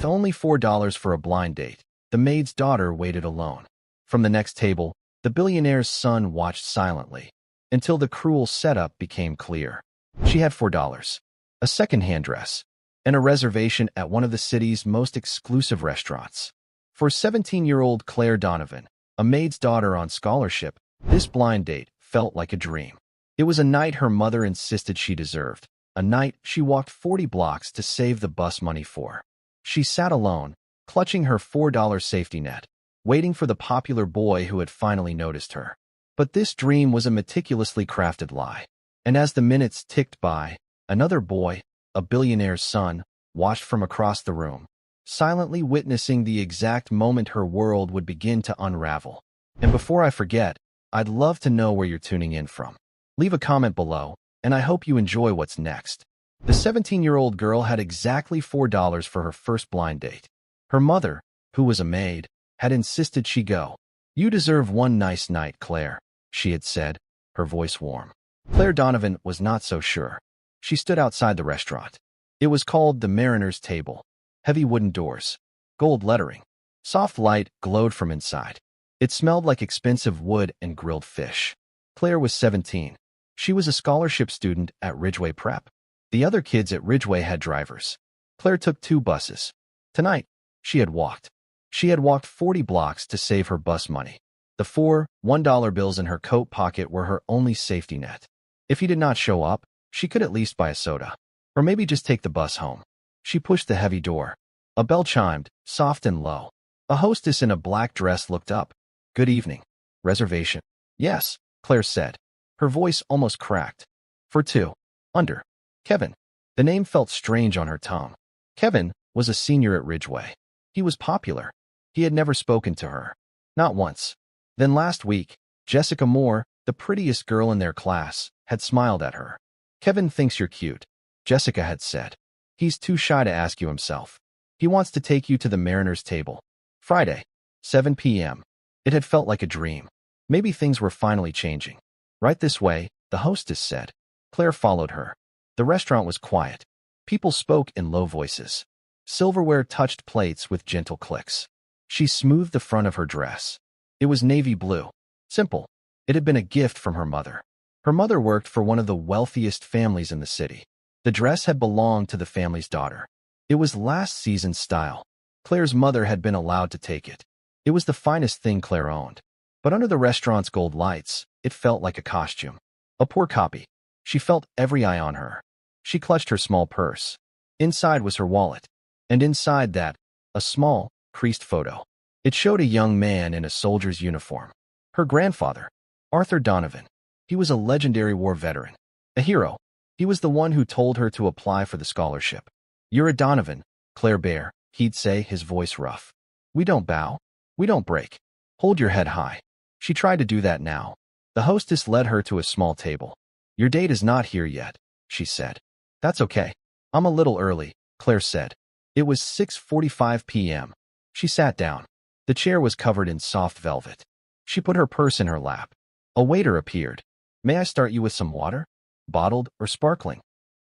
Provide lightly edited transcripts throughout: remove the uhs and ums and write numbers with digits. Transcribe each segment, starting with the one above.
With only $4 for a blind date, the maid's daughter waited alone. From the next table, the billionaire's son watched silently, until the cruel setup became clear. She had $4, a second-hand dress, and a reservation at one of the city's most exclusive restaurants. For 17-year-old Claire Donovan, a maid's daughter on scholarship, this blind date felt like a dream. It was a night her mother insisted she deserved, a night she walked 40 blocks to save the bus money for. She sat alone, clutching her $4 safety net, waiting for the popular boy who had finally noticed her. But this dream was a meticulously crafted lie. And as the minutes ticked by, another boy, a billionaire's son, watched from across the room, silently witnessing the exact moment her world would begin to unravel. And before I forget, I'd love to know where you're tuning in from. Leave a comment below, and I hope you enjoy what's next. The 17-year-old girl had exactly $4 for her first blind date. Her mother, who was a maid, had insisted she go. "You deserve one nice night, Claire," she had said, her voice warm. Claire Donovan was not so sure. She stood outside the restaurant. It was called the Mariner's Table. Heavy wooden doors, gold lettering. Soft light glowed from inside. It smelled like expensive wood and grilled fish. Claire was 17. She was a scholarship student at Ridgeway Prep. The other kids at Ridgeway had drivers. Claire took 2 buses. Tonight, she had walked. She had walked 40 blocks to save her bus money. The 4 $1 bills in her coat pocket were her only safety net. If he did not show up, she could at least buy a soda. Or maybe just take the bus home. She pushed the heavy door. A bell chimed, soft and low. A hostess in a black dress looked up. "Good evening. Reservation?" "Yes," Claire said. Her voice almost cracked. "For 2. Under. Kevin." The name felt strange on her tongue. Kevin was a senior at Ridgeway. He was popular. He had never spoken to her. Not once. Then last week, Jessica Moore, the prettiest girl in their class, had smiled at her. "Kevin thinks you're cute," Jessica had said. "He's too shy to ask you himself. He wants to take you to the Mariner's Table. Friday, 7 p.m. It had felt like a dream. Maybe things were finally changing. "Right this way," the hostess said. Claire followed her. The restaurant was quiet. People spoke in low voices. Silverware touched plates with gentle clicks. She smoothed the front of her dress. It was navy blue. Simple. It had been a gift from her mother. Her mother worked for one of the wealthiest families in the city. The dress had belonged to the family's daughter. It was last season's style. Claire's mother had been allowed to take it. It was the finest thing Claire owned. But under the restaurant's gold lights, it felt like a costume. A poor copy. She felt every eye on her. She clutched her small purse. Inside was her wallet. And inside that, a small, creased photo. It showed a young man in a soldier's uniform. Her grandfather, Arthur Donovan. He was a legendary war veteran. A hero. He was the one who told her to apply for the scholarship. "You're a Donovan, Claire Bear," he'd say, his voice rough. "We don't bow. We don't break. Hold your head high." She tried to do that now. The hostess led her to a small table. "Your date is not here yet," she said. "That's okay. I'm a little early," Claire said. It was 6:45 p.m. She sat down. The chair was covered in soft velvet. She put her purse in her lap. A waiter appeared. "May I start you with some water? Bottled or sparkling?"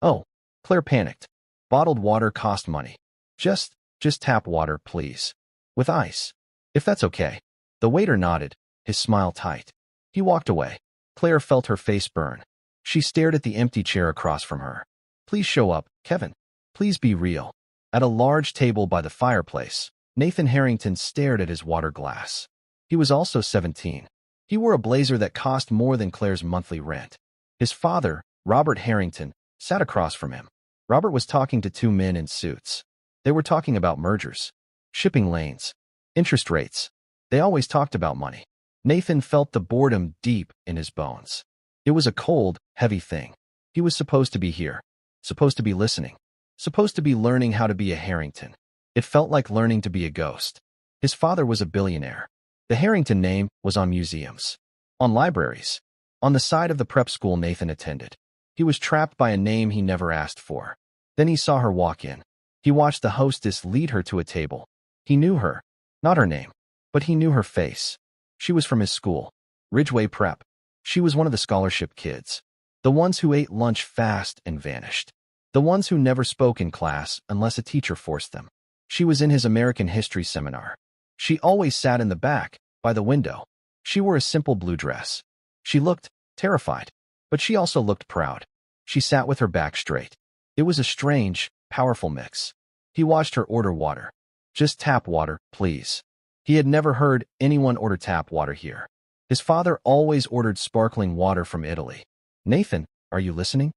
"Oh," Claire panicked. "Bottled water cost money. Just tap water, please. With ice. If that's okay." The waiter nodded, his smile tight. He walked away. Claire felt her face burn. She stared at the empty chair across from her. "Please show up, Kevin. Please be real." At a large table by the fireplace, Nathan Harrington stared at his water glass. He was also 17. He wore a blazer that cost more than Claire's monthly rent. His father, Robert Harrington, sat across from him. Robert was talking to 2 men in suits. They were talking about mergers, shipping lanes, interest rates. They always talked about money. Nathan felt the boredom deep in his bones. It was a cold, heavy thing. He was supposed to be here, supposed to be listening, supposed to be learning how to be a Harrington. It felt like learning to be a ghost. His father was a billionaire. The Harrington name was on museums, on libraries, on the side of the prep school Nathan attended. He was trapped by a name he never asked for. Then he saw her walk in. He watched the hostess lead her to a table. He knew her, not her name, but he knew her face. She was from his school, Ridgeway Prep. She was one of the scholarship kids, the ones who ate lunch fast and vanished, the ones who never spoke in class unless a teacher forced them. She was in his American history seminar. She always sat in the back, by the window. She wore a simple blue dress. She looked terrified, but she also looked proud. She sat with her back straight. It was a strange, powerful mix. He watched her order water. Just tap water, please. He had never heard anyone order tap water here. His father always ordered sparkling water from Italy. Nathan, are you listening?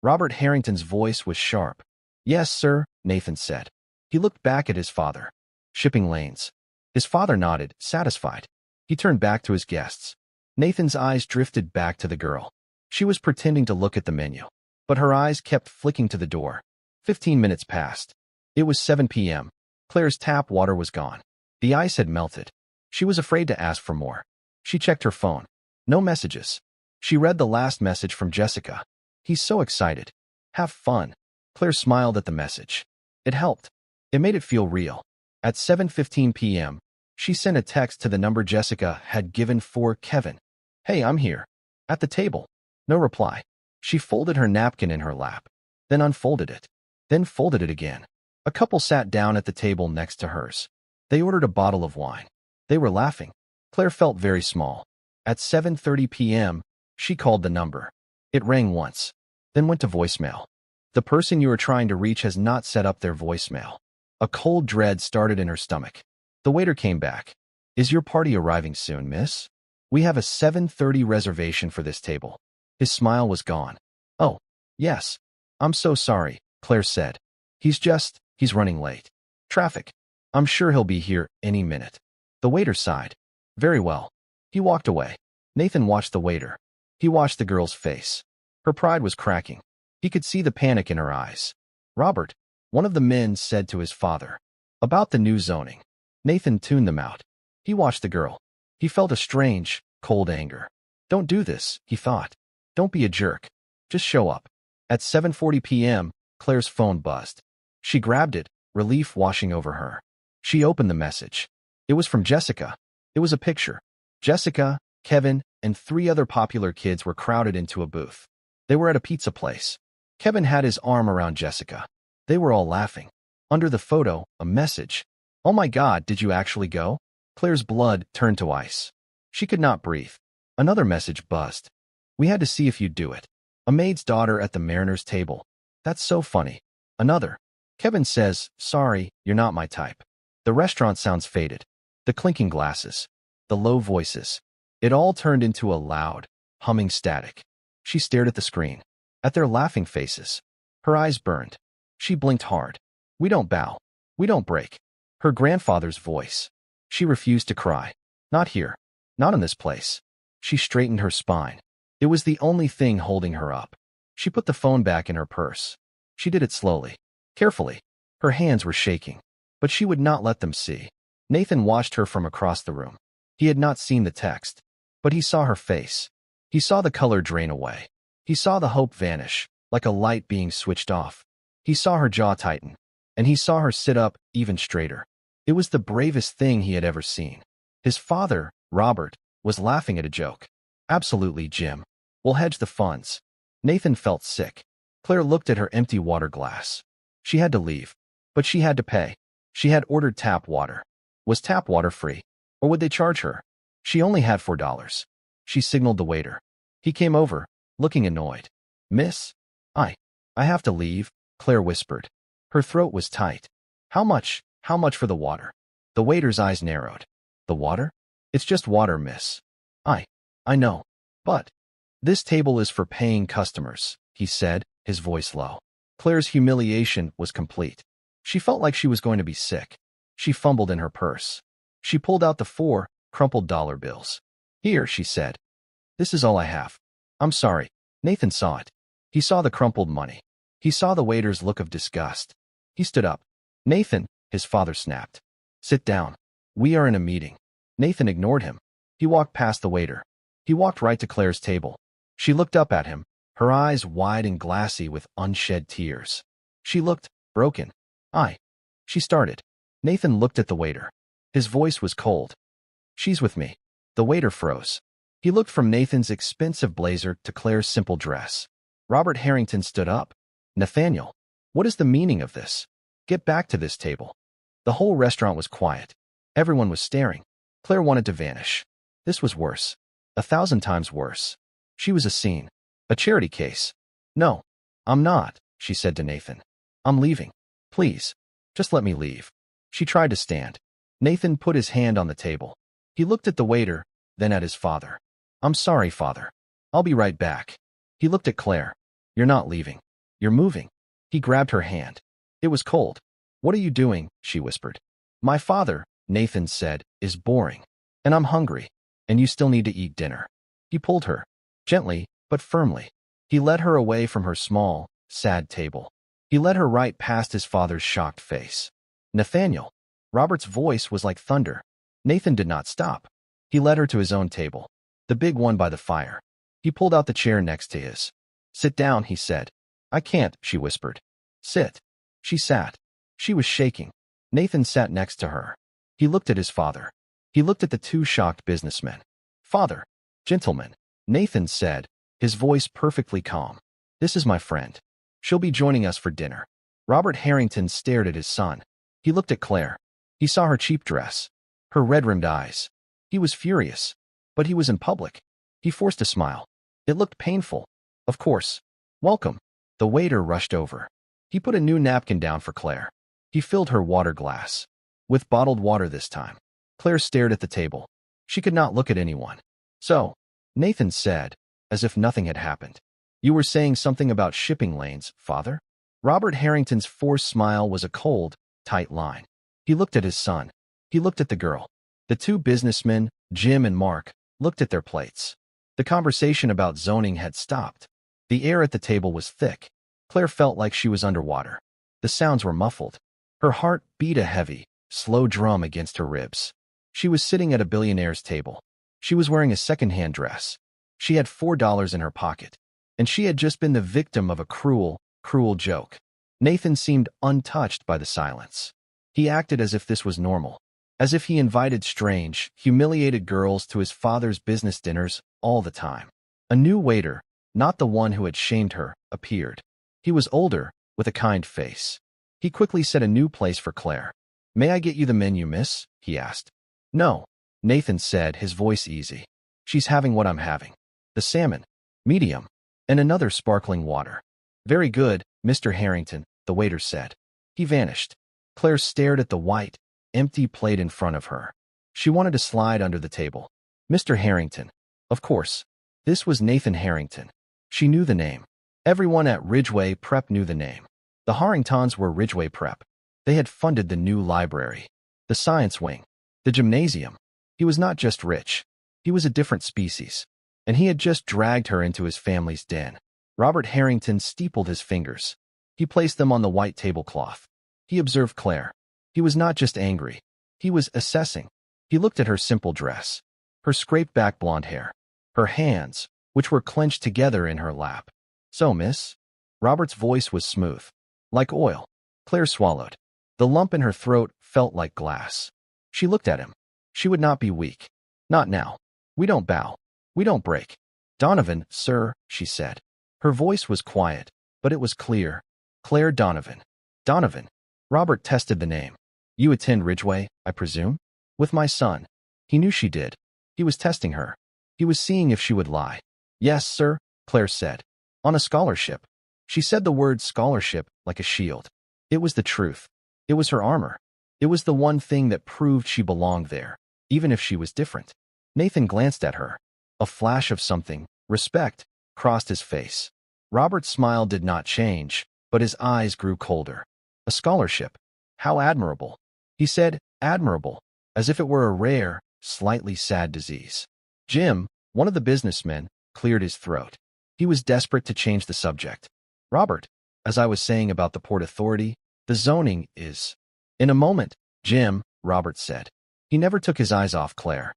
Robert Harrington's voice was sharp. Yes, sir, Nathan said. He looked back at his father. Shipping lanes. His father nodded, satisfied. He turned back to his guests. Nathan's eyes drifted back to the girl. She was pretending to look at the menu, but her eyes kept flicking to the door. 15 minutes passed. It was 7 p.m. Claire's tap water was gone. The ice had melted. She was afraid to ask for more. She checked her phone. No messages. She read the last message from Jessica. He's so excited. Have fun. Claire smiled at the message. It helped. It made it feel real. At 7:15 p.m., she sent a text to the number Jessica had given for Kevin. Hey, I'm here. At the table. No reply. She folded her napkin in her lap, then unfolded it, then folded it again. A couple sat down at the table next to hers. They ordered a bottle of wine. They were laughing. Claire felt very small. At 7:30 p.m., she called the number. It rang once, then went to voicemail. The person you are trying to reach has not set up their voicemail. A cold dread started in her stomach. The waiter came back. Is your party arriving soon, miss? We have a 7:30 reservation for this table. His smile was gone. Oh, yes. I'm so sorry, Claire said. He's running late. Traffic. I'm sure he'll be here any minute. The waiter sighed. Very well. He walked away. Nathan watched the waiter. He watched the girl's face. Her pride was cracking. He could see the panic in her eyes. Robert, one of the men said to his father. About the new zoning. Nathan tuned them out. He watched the girl. He felt a strange, cold anger. Don't do this, he thought. Don't be a jerk. Just show up. At 7:40 p.m., Claire's phone buzzed. She grabbed it, relief washing over her. She opened the message. It was from Jessica. It was a picture. Jessica, Kevin, and 3 other popular kids were crowded into a booth. They were at a pizza place. Kevin had his arm around Jessica. They were all laughing. Under the photo, a message. Oh my God, did you actually go? Claire's blood turned to ice. She could not breathe. Another message buzzed. We had to see if you'd do it. A maid's daughter at the mariner's table. That's so funny. Another. Kevin says, sorry, you're not my type. The restaurant sounds faded. The clinking glasses. The low voices. It all turned into a loud, humming static. She stared at the screen. At their laughing faces. Her eyes burned. She blinked hard. We don't bow. We don't break. Her grandfather's voice. She refused to cry. Not here. Not in this place. She straightened her spine. It was the only thing holding her up. She put the phone back in her purse. She did it slowly. Carefully. Her hands were shaking. But she would not let them see. Nathan watched her from across the room. He had not seen the text. But he saw her face. He saw the color drain away. He saw the hope vanish, like a light being switched off. He saw her jaw tighten. And he saw her sit up even straighter. It was the bravest thing he had ever seen. His father, Robert, was laughing at a joke. Absolutely, Jim. We'll hedge the funds. Nathan felt sick. Claire looked at her empty water glass. She had to leave. But she had to pay. She had ordered tap water. Was tap water free? Or would they charge her? She only had $4. She signaled the waiter. He came over, looking annoyed. Miss? I have to leave, Claire whispered. Her throat was tight. How much? How much for the water? The waiter's eyes narrowed. The water? It's just water, miss. I know. But this table is for paying customers, he said, his voice low. Claire's humiliation was complete. She felt like she was going to be sick. She fumbled in her purse. She pulled out the 4 crumpled dollar bills. Here, she said. This is all I have. I'm sorry. Nathan saw it. He saw the crumpled money. He saw the waiter's look of disgust. He stood up. Nathan, his father snapped. Sit down. We are in a meeting. Nathan ignored him. He walked past the waiter. He walked right to Claire's table. She looked up at him, her eyes wide and glassy with unshed tears. She looked broken. She started. Nathan looked at the waiter. His voice was cold. She's with me. The waiter froze. He looked from Nathan's expensive blazer to Claire's simple dress. Robert Harrington stood up. Nathaniel, what is the meaning of this? Get back to this table. The whole restaurant was quiet. Everyone was staring. Claire wanted to vanish. This was worse. 1,000 times worse. She was a scene. A charity case. No, I'm not, she said to Nathan. I'm leaving. Please. Just let me leave. She tried to stand. Nathan put his hand on the table. He looked at the waiter, then at his father. I'm sorry, father. I'll be right back. He looked at Claire. You're not leaving. You're moving. He grabbed her hand. It was cold. What are you doing? She whispered. My father, Nathan said, is boring. And I'm hungry. And you still need to eat dinner. He pulled her. Gently, but firmly. He led her away from her small, sad table. He led her right past his father's shocked face. Nathaniel. Robert's voice was like thunder. Nathan did not stop. He led her to his own table. The big one by the fire. He pulled out the chair next to his. Sit down, he said. I can't, she whispered. Sit. She sat. She was shaking. Nathan sat next to her. He looked at his father. He looked at the two shocked businessmen. Father. Gentlemen. Nathan said, his voice perfectly calm. This is my friend. She'll be joining us for dinner. Robert Harrington stared at his son. He looked at Claire. He saw her cheap dress. Her red-rimmed eyes. He was furious. But he was in public. He forced a smile. It looked painful. Of course. Welcome. The waiter rushed over. He put a new napkin down for Claire. He filled her water glass. With bottled water this time. Claire stared at the table. She could not look at anyone. So, Nathan said, as if nothing had happened. You were saying something about shipping lanes, father? Robert Harrington's forced smile was a cold, tight line. He looked at his son. He looked at the girl. The two businessmen, Jim and Mark, looked at their plates. The conversation about zoning had stopped. The air at the table was thick. Claire felt like she was underwater. The sounds were muffled. Her heart beat a heavy, slow drum against her ribs. She was sitting at a billionaire's table. She was wearing a second-hand dress. She had $4 in her pocket. And she had just been the victim of a cruel, cruel joke. Nathan seemed untouched by the silence. He acted as if this was normal. As if he invited strange, humiliated girls to his father's business dinners all the time. A new waiter, not the one who had shamed her, appeared. He was older, with a kind face. He quickly set a new place for Claire. May I get you the menu, miss? He asked. No, Nathan said, his voice easy. She's having what I'm having. The salmon. Medium. And another sparkling water. Very good, Mr. Harrington, the waiter said. He vanished. Claire stared at the white, empty plate in front of her. She wanted to slide under the table. Mr. Harrington. Of course. This was Nathan Harrington. She knew the name. Everyone at Ridgeway Prep knew the name. The Harringtons were Ridgeway Prep. They had funded the new library, the science wing, the gymnasium. He was not just rich. He was a different species. And he had just dragged her into his family's den. Robert Harrington steepled his fingers. He placed them on the white tablecloth. He observed Claire. He was not just angry. He was assessing. He looked at her simple dress, her scraped-back blonde hair, her hands, which were clenched together in her lap. So, miss? Robert's voice was smooth, like oil. Claire swallowed. The lump in her throat felt like glass. She looked at him. She would not be weak. Not now. We don't bow. We don't break. Donovan, sir, she said. Her voice was quiet, but it was clear. Claire Donovan. Donovan. Robert tested the name. You attend Ridgeway, I presume? With my son. He knew she did. He was testing her. He was seeing if she would lie. Yes, sir, Claire said. On a scholarship. She said the word scholarship like a shield. It was the truth. It was her armor. It was the one thing that proved she belonged there, even if she was different. Nathan glanced at her. A flash of something, respect, crossed his face. Robert's smile did not change, but his eyes grew colder. A scholarship. How admirable. He said, admirable, as if it were a rare, slightly sad disease. Jim, one of the businessmen, cleared his throat. He was desperate to change the subject. Robert, as I was saying about the Port Authority, the zoning is... In a moment, Jim, Robert said. He never took his eyes off Claire.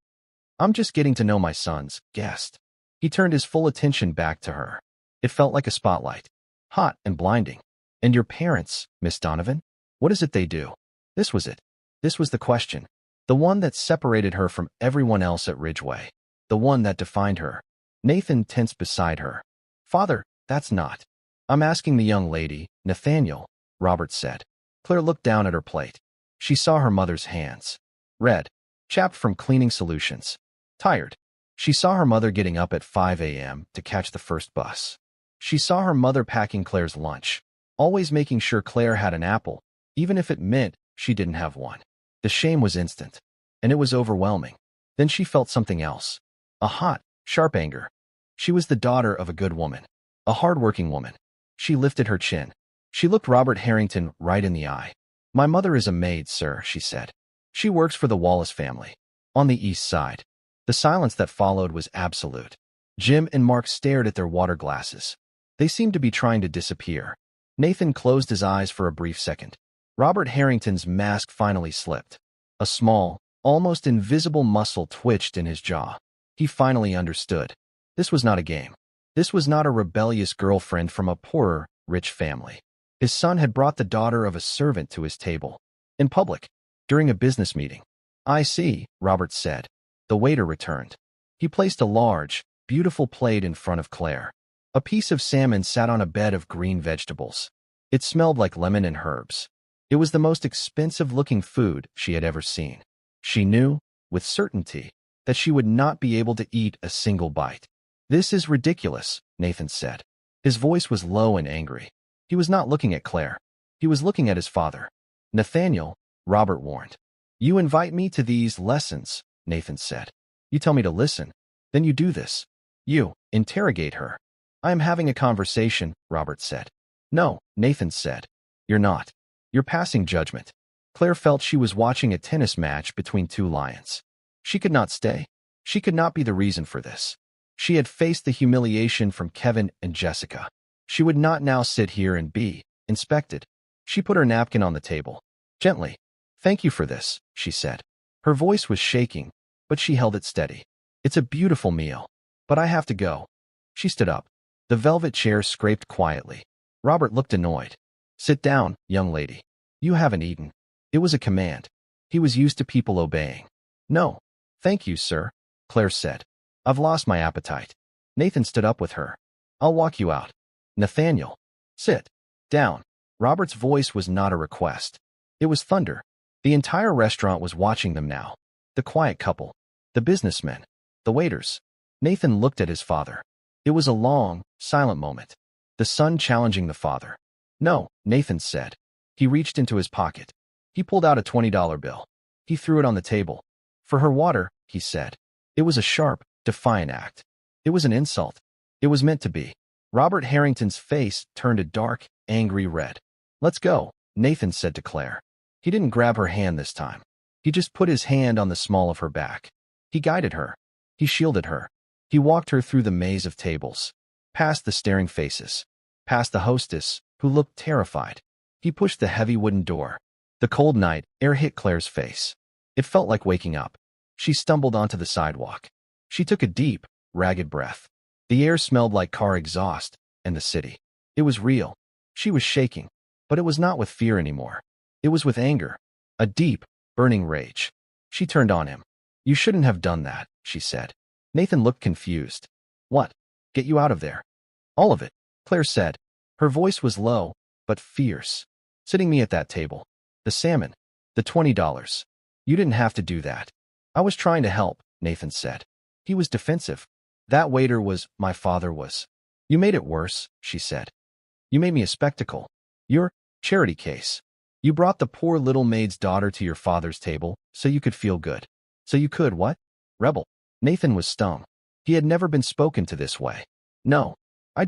I'm just getting to know my son's guest. He turned his full attention back to her. It felt like a spotlight. Hot and blinding. And your parents, Miss Donovan? What is it they do? This was it. This was the question. The one that separated her from everyone else at Ridgeway. The one that defined her. Nathan tensed beside her. Father, that's not. I'm asking the young lady, Nathaniel, Robert said. Claire looked down at her plate. She saw her mother's hands. Red, chapped from cleaning solutions. Tired. She saw her mother getting up at 5 a.m. to catch the first bus. She saw her mother packing Claire's lunch, always making sure Claire had an apple, even if it meant she didn't have one. The shame was instant, and it was overwhelming. Then she felt something else. A hot, sharp anger. She was the daughter of a good woman, a hard-working woman. She lifted her chin. She looked Robert Harrington right in the eye. "My mother is a maid, sir," she said. "She works for the Wallace family, on the East Side." The silence that followed was absolute. Jim and Mark stared at their water glasses. They seemed to be trying to disappear. Nathan closed his eyes for a brief second. Robert Harrington's mask finally slipped. A small, almost invisible muscle twitched in his jaw. He finally understood. This was not a game. This was not a rebellious girlfriend from a poorer, rich family. His son had brought the daughter of a servant to his table. In public. During a business meeting. "I see," Robert said. The waiter returned. He placed a large, beautiful plate in front of Claire. A piece of salmon sat on a bed of green vegetables. It smelled like lemon and herbs. It was the most expensive-looking food she had ever seen. She knew, with certainty, that she would not be able to eat a single bite. "This is ridiculous," Nathan said. His voice was low and angry. He was not looking at Claire. He was looking at his father. "Nathaniel," Robert warned. "You invite me to these lessons," Nathan said. "You tell me to listen. Then you do this. You interrogate her." "I am having a conversation," Robert said. "No," Nathan said. "You're not. You're passing judgment." Claire felt she was watching a tennis match between two lions. She could not stay. She could not be the reason for this. She had faced the humiliation from Kevin and Jessica. She would not now sit here and be inspected. She put her napkin on the table. Gently. "Thank you for this," she said. Her voice was shaking, but she held it steady. "It's a beautiful meal, but I have to go." She stood up. The velvet chair scraped quietly. Robert looked annoyed. "Sit down, young lady. You haven't eaten." It was a command. He was used to people obeying. "No. Thank you, sir," Claire said. "I've lost my appetite." Nathan stood up with her. "I'll walk you out." "Nathaniel. Sit down." Robert's voice was not a request. It was thunder. The entire restaurant was watching them now. The quiet couple. The businessmen. The waiters. Nathan looked at his father. It was a long, silent moment. The son challenging the father. "No," Nathan said. He reached into his pocket. He pulled out a $20 bill. He threw it on the table. "For her water," he said. It was a sharp, defiant act. It was an insult. It was meant to be. Robert Harrington's face turned a dark, angry red. "Let's go," Nathan said to Claire. He didn't grab her hand this time. He just put his hand on the small of her back. He guided her. He shielded her. He walked her through the maze of tables, past the staring faces, past the hostess, who looked terrified. He pushed the heavy wooden door. The cold night air hit Claire's face. It felt like waking up. She stumbled onto the sidewalk. She took a deep, ragged breath. The air smelled like car exhaust and the city. It was real. She was shaking, but it was not with fear anymore. It was with anger, a deep, burning rage. She turned on him. "You shouldn't have done that," she said. Nathan looked confused. "What? Get you out of there?" "All of it," Claire said. Her voice was low, but fierce. "Sitting me at that table. The salmon. The $20. You didn't have to do that." "I was trying to help," Nathan said. He was defensive. "That waiter was, my father was." "You made it worse," she said. "You made me a spectacle. Your charity case. You brought the poor little maid's daughter to your father's table so you could feel good. So you could what? Rebel." Nathan was stung. He had never been spoken to this way. "No. I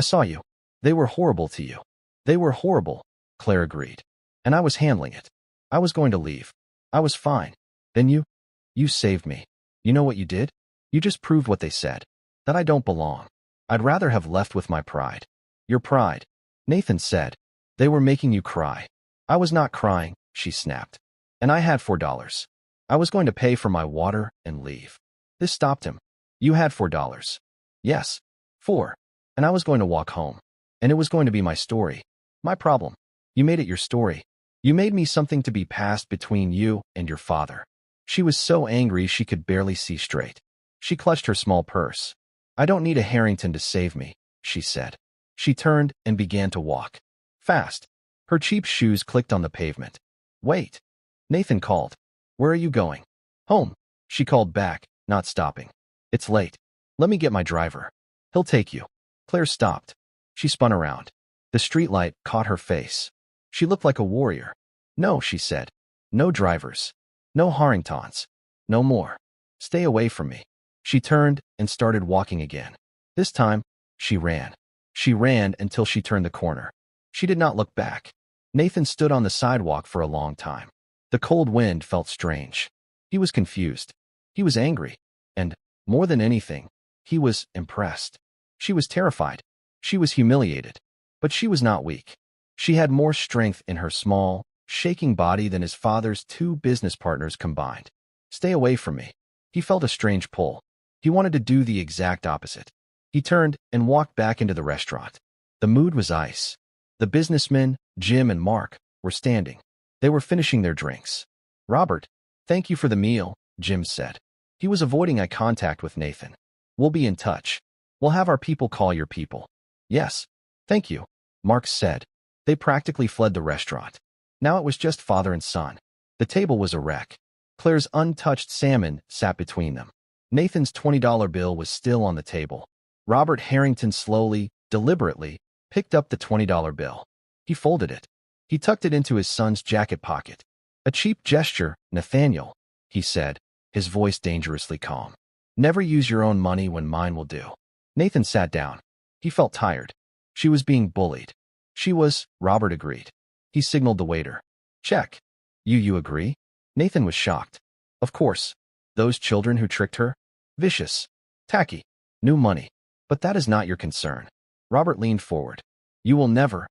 saw you. They were horrible to you." "They were horrible," Claire agreed. "And I was handling it. I was going to leave. I was fine. Then you saved me. You know what you did? You just proved what they said. That I don't belong. I'd rather have left with my pride." "Your pride," Nathan said. "They were making you cry." "I was not crying," she snapped. "And I had $4. I was going to pay for my water and leave." This stopped him. "You had $4. "Yes. 4. And I was going to walk home. And it was going to be my story. My problem. You made it your story. You made me something to be passed between you and your father." She was so angry she could barely see straight. She clutched her small purse. "I don't need a Harrington to save me," she said. She turned and began to walk. Fast. Her cheap shoes clicked on the pavement. "Wait." Nathan called. Where are you going? Home. She called back, not stopping. It's late. Let me get my driver. He'll take you. Claire stopped. She spun around. The streetlight caught her face. She looked like a warrior. No, she said. No drivers. No Harringtons. No more. Stay away from me. She turned and started walking again. This time, she ran. She ran until she turned the corner. She did not look back. Nathan stood on the sidewalk for a long time. The cold wind felt strange. He was confused. He was angry. And, more than anything, he was impressed. She was terrified. She was humiliated. But she was not weak. She had more strength in her small, shaking body than his father's 2 business partners combined. Stay away from me. He felt a strange pull. He wanted to do the exact opposite. He turned and walked back into the restaurant. The mood was ice. The businessmen, Jim and Mark, were standing. They were finishing their drinks. Robert, thank you for the meal, Jim said. He was avoiding eye contact with Nathan. We'll be in touch. We'll have our people call your people. Yes, thank you, Mark said. They practically fled the restaurant. Now it was just father and son. The table was a wreck. Claire's untouched salmon sat between them. Nathan's $20 bill was still on the table. Robert Harrington slowly, deliberately, picked up the $20 bill. He folded it. He tucked it into his son's jacket pocket. A cheap gesture, Nathaniel, he said, his voice dangerously calm. Never use your own money when mine will do. Nathan sat down. He felt tired. She was being bullied. She was, Robert agreed. He signaled the waiter. Check. You agree? Nathan was shocked. Of course. Those children who tricked her? Vicious. Tacky. New money. But that is not your concern. Robert leaned forward. You will never,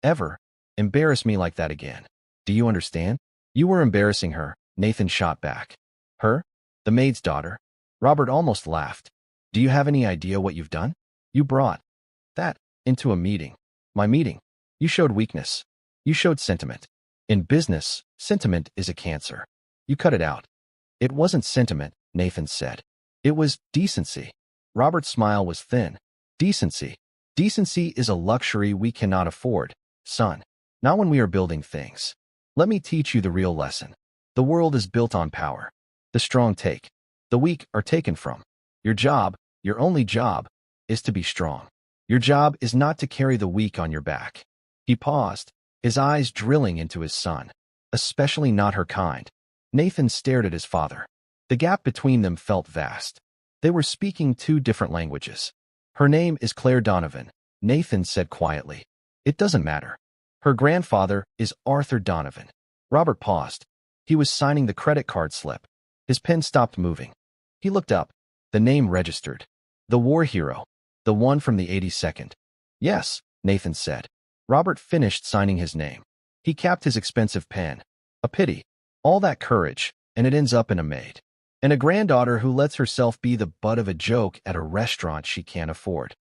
ever, embarrass me like that again. Do you understand? You were embarrassing her, Nathan shot back. Her? The maid's daughter? Robert almost laughed. Do you have any idea what you've done? You brought that into a meeting. My meeting. You showed weakness. You showed sentiment. In business, sentiment is a cancer. You cut it out. It wasn't sentiment, Nathan said. It was decency. Robert's smile was thin. Decency. Decency is a luxury we cannot afford, son. Not when we are building things. Let me teach you the real lesson. The world is built on power. The strong take. The weak are taken from. Your job, your only job, is to be strong. Your job is not to carry the weak on your back. He paused, his eyes drilling into his son. Especially not her kind. Nathan stared at his father. The gap between them felt vast. They were speaking 2 different languages. Her name is Claire Donovan, Nathan said quietly. It doesn't matter. Her grandfather is Arthur Donovan. Robert paused. He was signing the credit card slip. His pen stopped moving. He looked up. The name registered. The war hero. The one from the 82nd. Yes, Nathan said. Robert finished signing his name. He capped his expensive pen. A pity. All that courage, and it ends up in a maid. And a granddaughter who lets herself be the butt of a joke at a restaurant she can't afford.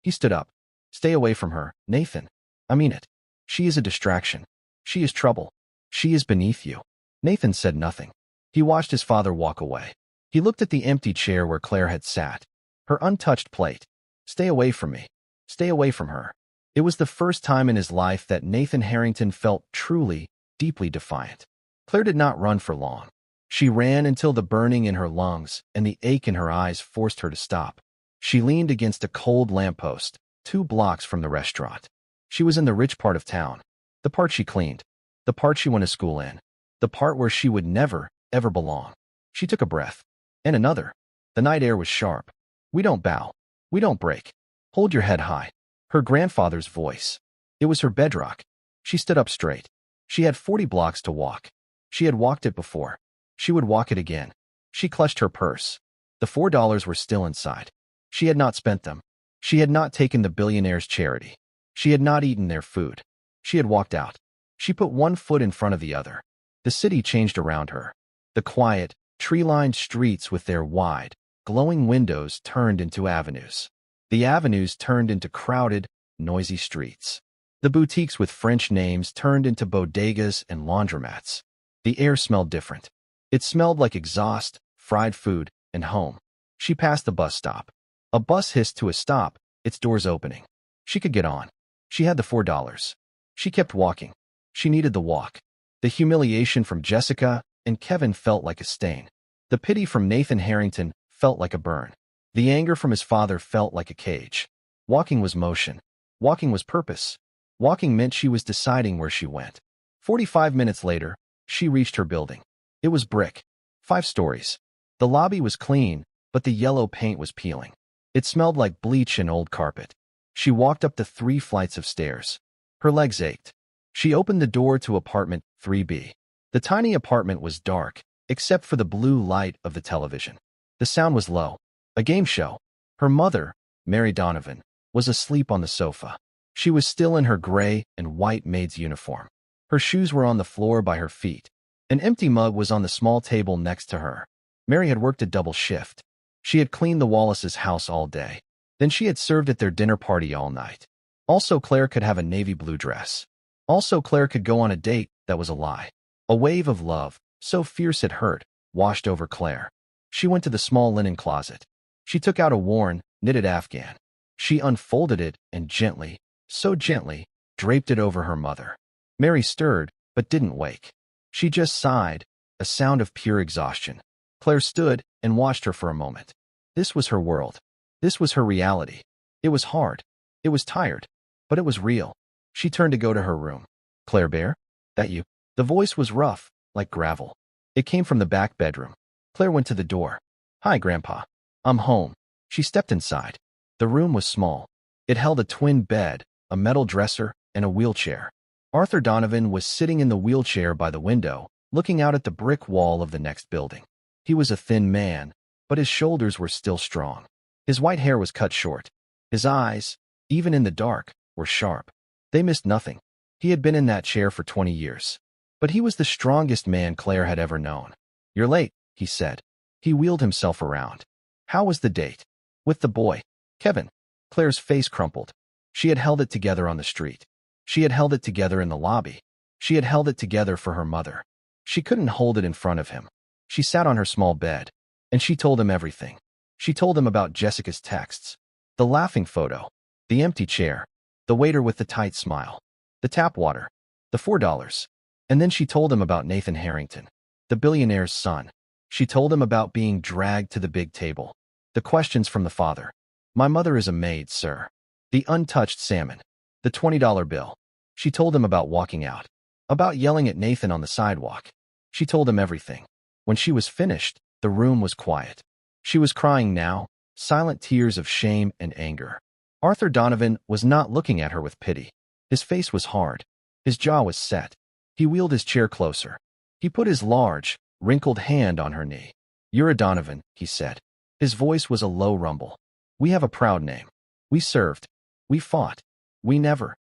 He stood up. Stay away from her, Nathan. I mean it. She is a distraction. She is trouble. She is beneath you. Nathan said nothing. He watched his father walk away. He looked at the empty chair where Claire had sat. Her untouched plate. Stay away from me. Stay away from her. It was the first time in his life that Nathan Harrington felt truly, deeply defiant. Claire did not run for long. She ran until the burning in her lungs and the ache in her eyes forced her to stop. She leaned against a cold lamppost, 2 blocks from the restaurant. She was in the rich part of town, the part she cleaned, the part she went to school in, the part where she would never, ever belong. She took a breath. And another. The night air was sharp. We don't bow. We don't break. Hold your head high. Her grandfather's voice. It was her bedrock. She stood up straight. She had 40 blocks to walk. She had walked it before. She would walk it again. She clutched her purse. The $4 were still inside. She had not spent them. She had not taken the billionaire's charity. She had not eaten their food. She had walked out. She put one foot in front of the other. The city changed around her. The quiet, tree-lined streets with their wide, glowing windows turned into avenues. The avenues turned into crowded, noisy streets. The boutiques with French names turned into bodegas and laundromats. The air smelled different. It smelled like exhaust, fried food, and home. She passed the bus stop. A bus hissed to a stop, its doors opening. She could get on. She had the $4. She kept walking. She needed the walk. The humiliation from Jessica and Kevin felt like a stain. The pity from Nathan Harrington felt like a burn. The anger from his father felt like a cage. Walking was motion. Walking was purpose. Walking meant she was deciding where she went. 45 minutes later, she reached her building. It was brick. 5 stories. The lobby was clean, but the yellow paint was peeling. It smelled like bleach and old carpet. She walked up the 3 flights of stairs. Her legs ached. She opened the door to apartment 3B. The tiny apartment was dark, except for the blue light of the television. The sound was low. A game show. Her mother, Mary Donovan, was asleep on the sofa. She was still in her gray and white maid's uniform. Her shoes were on the floor by her feet. An empty mug was on the small table next to her. Mary had worked a double shift. She had cleaned the Wallace's house all day. Then she had served at their dinner party all night. Also, Claire could have a navy blue dress. Also, Claire could go on a date that was a lie. A wave of love, so fierce it hurt, washed over Claire. She went to the small linen closet. She took out a worn, knitted afghan. She unfolded it and gently, so gently, draped it over her mother. Mary stirred, but didn't wake. She just sighed, a sound of pure exhaustion. Claire stood and watched her for a moment. This was her world. This was her reality. It was hard. It was tired. But it was real. She turned to go to her room. Claire Bear? That you? The voice was rough, like gravel. It came from the back bedroom. Claire went to the door. Hi, Grandpa. I'm home. She stepped inside. The room was small. It held a twin bed, a metal dresser, and a wheelchair. Arthur Donovan was sitting in the wheelchair by the window, looking out at the brick wall of the next building. He was a thin man, but his shoulders were still strong. His white hair was cut short. His eyes, even in the dark, were sharp. They missed nothing. He had been in that chair for 20 years. But he was the strongest man Claire had ever known. You're late, he said. He wheeled himself around. How was the date? With the boy. Kevin. Claire's face crumpled. She had held it together on the street. She had held it together in the lobby. She had held it together for her mother. She couldn't hold it in front of him. She sat on her small bed, and she told him everything. She told him about Jessica's texts, the laughing photo, the empty chair, the waiter with the tight smile, the tap water, the $4. And then she told him about Nathan Harrington, the billionaire's son. She told him about being dragged to the big table. The questions from the father. My mother is a maid, sir. The untouched salmon. The $20 bill. She told him about walking out. About yelling at Nathan on the sidewalk. She told him everything. When she was finished, the room was quiet. She was crying now, silent tears of shame and anger. Arthur Donovan was not looking at her with pity. His face was hard. His jaw was set. He wheeled his chair closer. He put his large, wrinkled hand on her knee. You're a Donovan, he said. His voice was a low rumble. We have a proud name. We served. We fought. We never,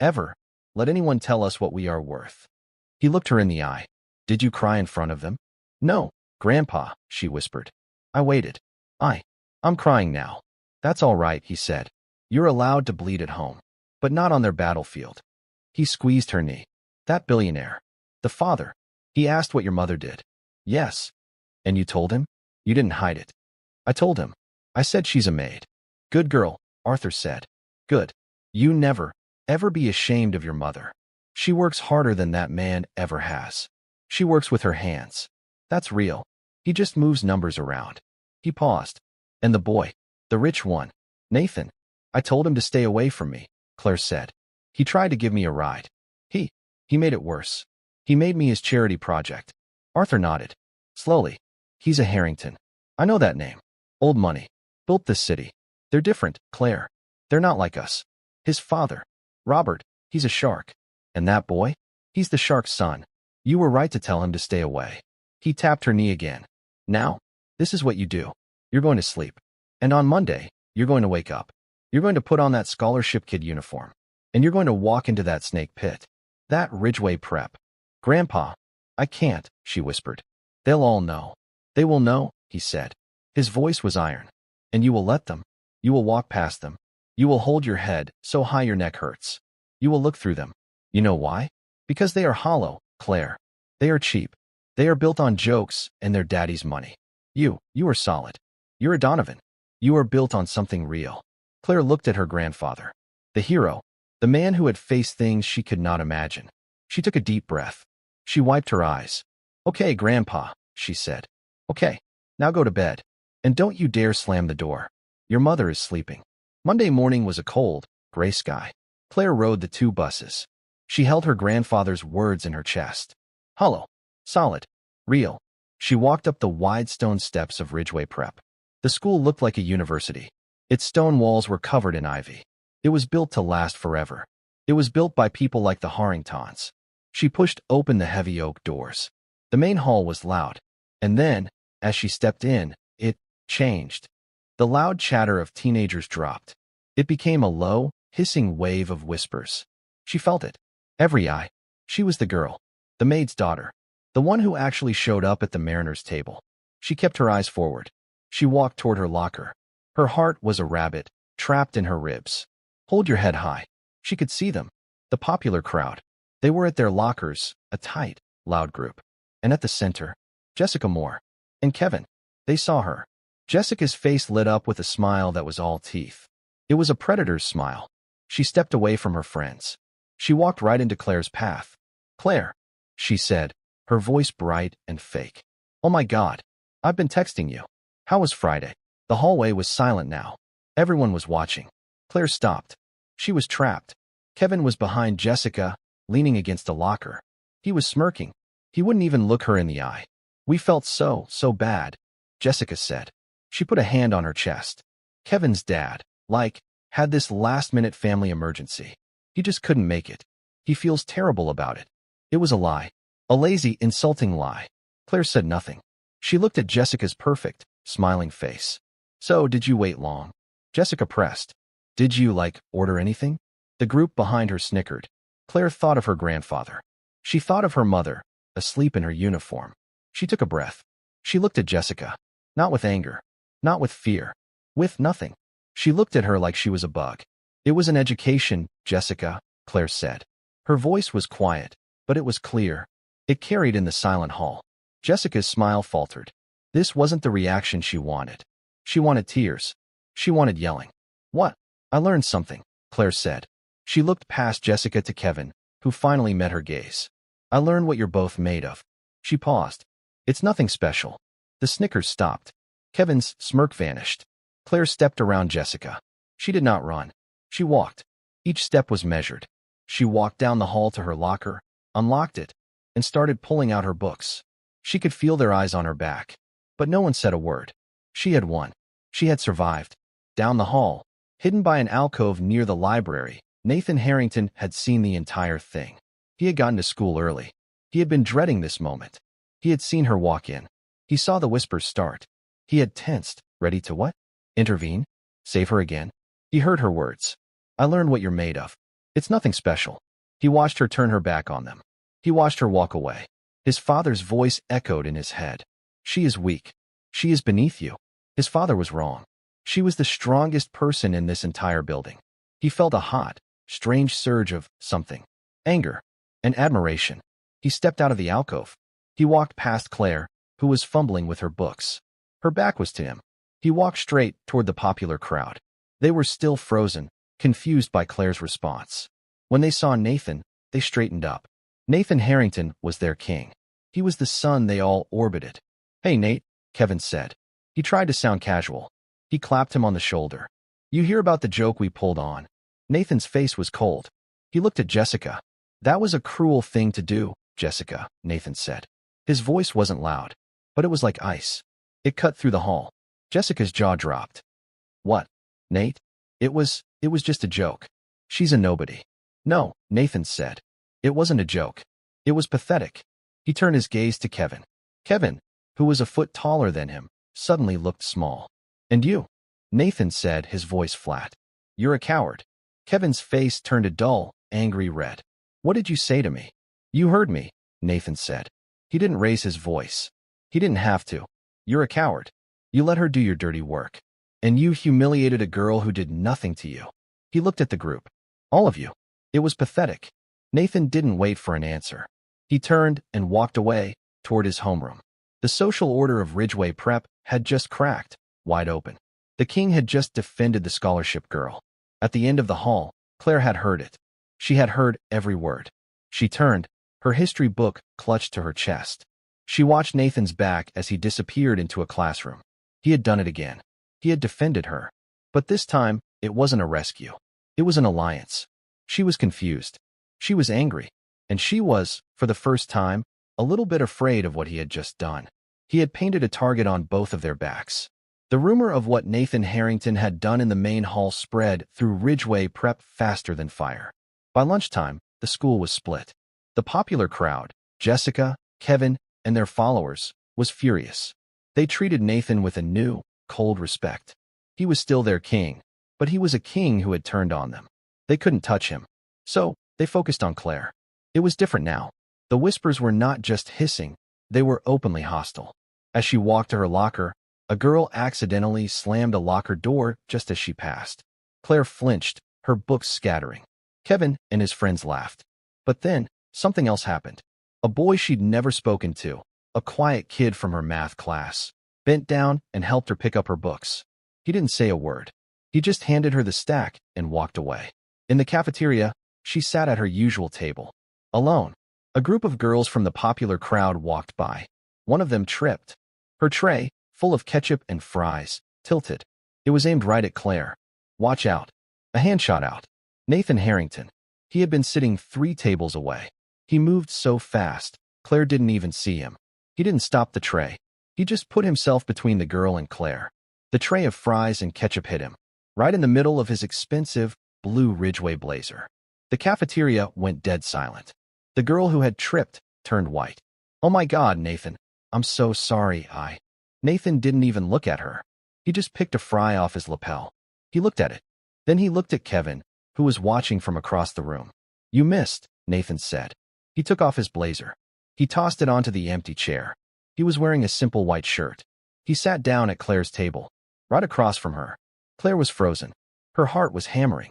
ever, let anyone tell us what we are worth. He looked her in the eye. Did you cry in front of them? No, Grandpa, she whispered. I waited. I'm crying now. That's all right, he said. You're allowed to bleed at home, but not on their battlefield. He squeezed her knee. That billionaire. The father. He asked what your mother did. Yes. And you told him? You didn't hide it. I told him. I said she's a maid. Good girl, Arthur said. Good. You never, ever be ashamed of your mother. She works harder than that man ever has. She works with her hands. That's real. He just moves numbers around. He paused. And the boy, the rich one, Nathan. I told him to stay away from me, Claire said. He tried to give me a ride. He made it worse. He made me his charity project. Arthur nodded. Slowly. He's a Harrington. I know that name. Old money. Built this city. They're different, Claire. They're not like us. His father, Robert, he's a shark. And that boy? He's the shark's son. You were right to tell him to stay away. He tapped her knee again. Now, this is what you do. You're going to sleep. And on Monday, you're going to wake up. You're going to put on that scholarship kid uniform. And you're going to walk into that snake pit. That Ridgeway prep. Grandpa, I can't, she whispered. They'll all know. They will know, he said. His voice was iron. And you will let them. You will walk past them. You will hold your head so high your neck hurts. You will look through them. You know why? Because they are hollow, Claire. They are cheap. They are built on jokes and their daddy's money. You are solid. You're a Donovan. You are built on something real. Claire looked at her grandfather. The hero. The man who had faced things she could not imagine. She took a deep breath. She wiped her eyes. Okay, Grandpa, she said. Okay, now go to bed. And don't you dare slam the door. Your mother is sleeping. Monday morning was a cold, gray sky. Claire rode the two buses. She held her grandfather's words in her chest. Hollow, solid, real. She walked up the wide stone steps of Ridgeway Prep. The school looked like a university. Its stone walls were covered in ivy. It was built to last forever. It was built by people like the Harringtons. She pushed open the heavy oak doors. The main hall was loud. And then, as she stepped in, it changed. The loud chatter of teenagers dropped. It became a low, hissing wave of whispers. She felt it. Every eye. She was the girl. The maid's daughter. The one who actually showed up at the Mariners' table. She kept her eyes forward. She walked toward her locker. Her heart was a rabbit, trapped in her ribs. Hold your head high. She could see them. The popular crowd. They were at their lockers, a tight, loud group. And at the center, Jessica Moore. And Kevin. They saw her. Jessica's face lit up with a smile that was all teeth. It was a predator's smile. She stepped away from her friends. She walked right into Claire's path. Claire, she said, her voice bright and fake. Oh my God. I've been texting you. How was Friday? The hallway was silent now. Everyone was watching. Claire stopped. She was trapped. Kevin was behind Jessica, leaning against a locker. He was smirking. He wouldn't even look her in the eye. We felt so bad, Jessica said. She put a hand on her chest. Kevin's dad, had this last-minute family emergency. He just couldn't make it. He feels terrible about it. It was a lie. A lazy, insulting lie. Claire said nothing. She looked at Jessica's perfect, smiling face. So, did you wait long? Jessica pressed. Did you, order anything? The group behind her snickered. Claire thought of her grandfather. She thought of her mother, asleep in her uniform. She took a breath. She looked at Jessica. Not with anger. Not with fear. With nothing. She looked at her like she was a bug. It was an education, Jessica, Claire said. Her voice was quiet, but it was clear. It carried in the silent hall. Jessica's smile faltered. This wasn't the reaction she wanted. She wanted tears. She wanted yelling. What? I learned something, Claire said. She looked past Jessica to Kevin, who finally met her gaze. I learned what you're both made of. She paused. It's nothing special. The snickers stopped. Kevin's smirk vanished. Claire stepped around Jessica. She did not run. She walked. Each step was measured. She walked down the hall to her locker, unlocked it, and started pulling out her books. She could feel their eyes on her back. But no one said a word. She had won. She had survived. Down the hall, hidden by an alcove near the library, Nathan Harrington had seen the entire thing. He had gotten to school early. He had been dreading this moment. He had seen her walk in. He saw the whispers start. He had tensed, ready to what? Intervene? Save her again? He heard her words. I learned what you're made of. It's nothing special. He watched her turn her back on them. He watched her walk away. His father's voice echoed in his head. She is weak. She is beneath you. His father was wrong. She was the strongest person in this entire building. He felt a hot, strange surge of something. Anger. And admiration. He stepped out of the alcove. He walked past Claire, who was fumbling with her books. Her back was to him. He walked straight toward the popular crowd. They were still frozen, confused by Claire's response. When they saw Nathan, they straightened up. Nathan Harrington was their king. He was the sun they all orbited. Hey, Nate, Kevin said. He tried to sound casual. He clapped him on the shoulder. You hear about the joke we pulled on? Nathan's face was cold. He looked at Jessica. That was a cruel thing to do, Jessica, Nathan said. His voice wasn't loud, but it was like ice. It cut through the hall. Jessica's jaw dropped. What? Nate? It was just a joke. She's a nobody. No, Nathan said. It wasn't a joke. It was pathetic. He turned his gaze to Kevin. Kevin, who was a foot taller than him, suddenly looked small. And you? Nathan said, his voice flat. You're a coward. Kevin's face turned a dull, angry red. What did you say to me? You heard me, Nathan said. He didn't raise his voice. He didn't have to. You're a coward. You let her do your dirty work. And you humiliated a girl who did nothing to you. He looked at the group. All of you. It was pathetic. Nathan didn't wait for an answer. He turned and walked away toward his homeroom. The social order of Ridgeway Prep had just cracked, wide open. The king had just defended the scholarship girl. At the end of the hall, Claire had heard it. She had heard every word. She turned, her history book clutched to her chest. She watched Nathan's back as he disappeared into a classroom. He had done it again. He had defended her. But this time, it wasn't a rescue. It was an alliance. She was confused. She was angry. And she was, for the first time, a little bit afraid of what he had just done. He had painted a target on both of their backs. The rumor of what Nathan Harrington had done in the main hall spread through Ridgeway Prep faster than fire. By lunchtime, the school was split. The popular crowd, Jessica, Kevin, and their followers, was furious. They treated Nathan with a new, cold respect. He was still their king, but he was a king who had turned on them. They couldn't touch him. So, they focused on Claire. It was different now. The whispers were not just hissing, they were openly hostile. As she walked to her locker, a girl accidentally slammed a locker door just as she passed. Claire flinched, her books scattering. Kevin and his friends laughed. But then, something else happened. A boy she'd never spoken to, a quiet kid from her math class, bent down and helped her pick up her books. He didn't say a word. He just handed her the stack and walked away. In the cafeteria, she sat at her usual table. Alone. A group of girls from the popular crowd walked by. One of them tripped. Her tray, full of ketchup and fries, tilted. It was aimed right at Claire. Watch out. A hand shot out. Nathan Harrington. He had been sitting 3 tables away. He moved so fast, Claire didn't even see him. He didn't stop the tray. He just put himself between the girl and Claire. The tray of fries and ketchup hit him, right in the middle of his expensive, blue Ridgeway blazer. The cafeteria went dead silent. The girl who had tripped turned white. Oh my God, Nathan. I'm so sorry, Nathan didn't even look at her. He just picked a fry off his lapel. He looked at it. Then he looked at Kevin, who was watching from across the room. You missed, Nathan said. He took off his blazer. He tossed it onto the empty chair. He was wearing a simple white shirt. He sat down at Claire's table, right across from her. Claire was frozen. Her heart was hammering.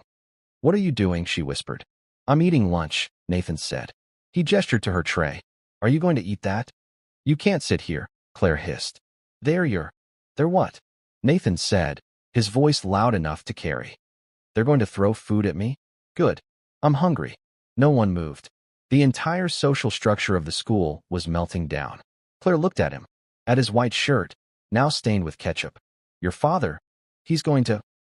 What are you doing? She whispered. I'm eating lunch, Nathan said. He gestured to her tray. Are you going to eat that? You can't sit here, Claire hissed. They're what? Nathan said, his voice loud enough to carry. They're going to throw food at me? Good. I'm hungry. No one moved. The entire social structure of the school was melting down. Claire looked at him, at his white shirt, now stained with ketchup. Your father?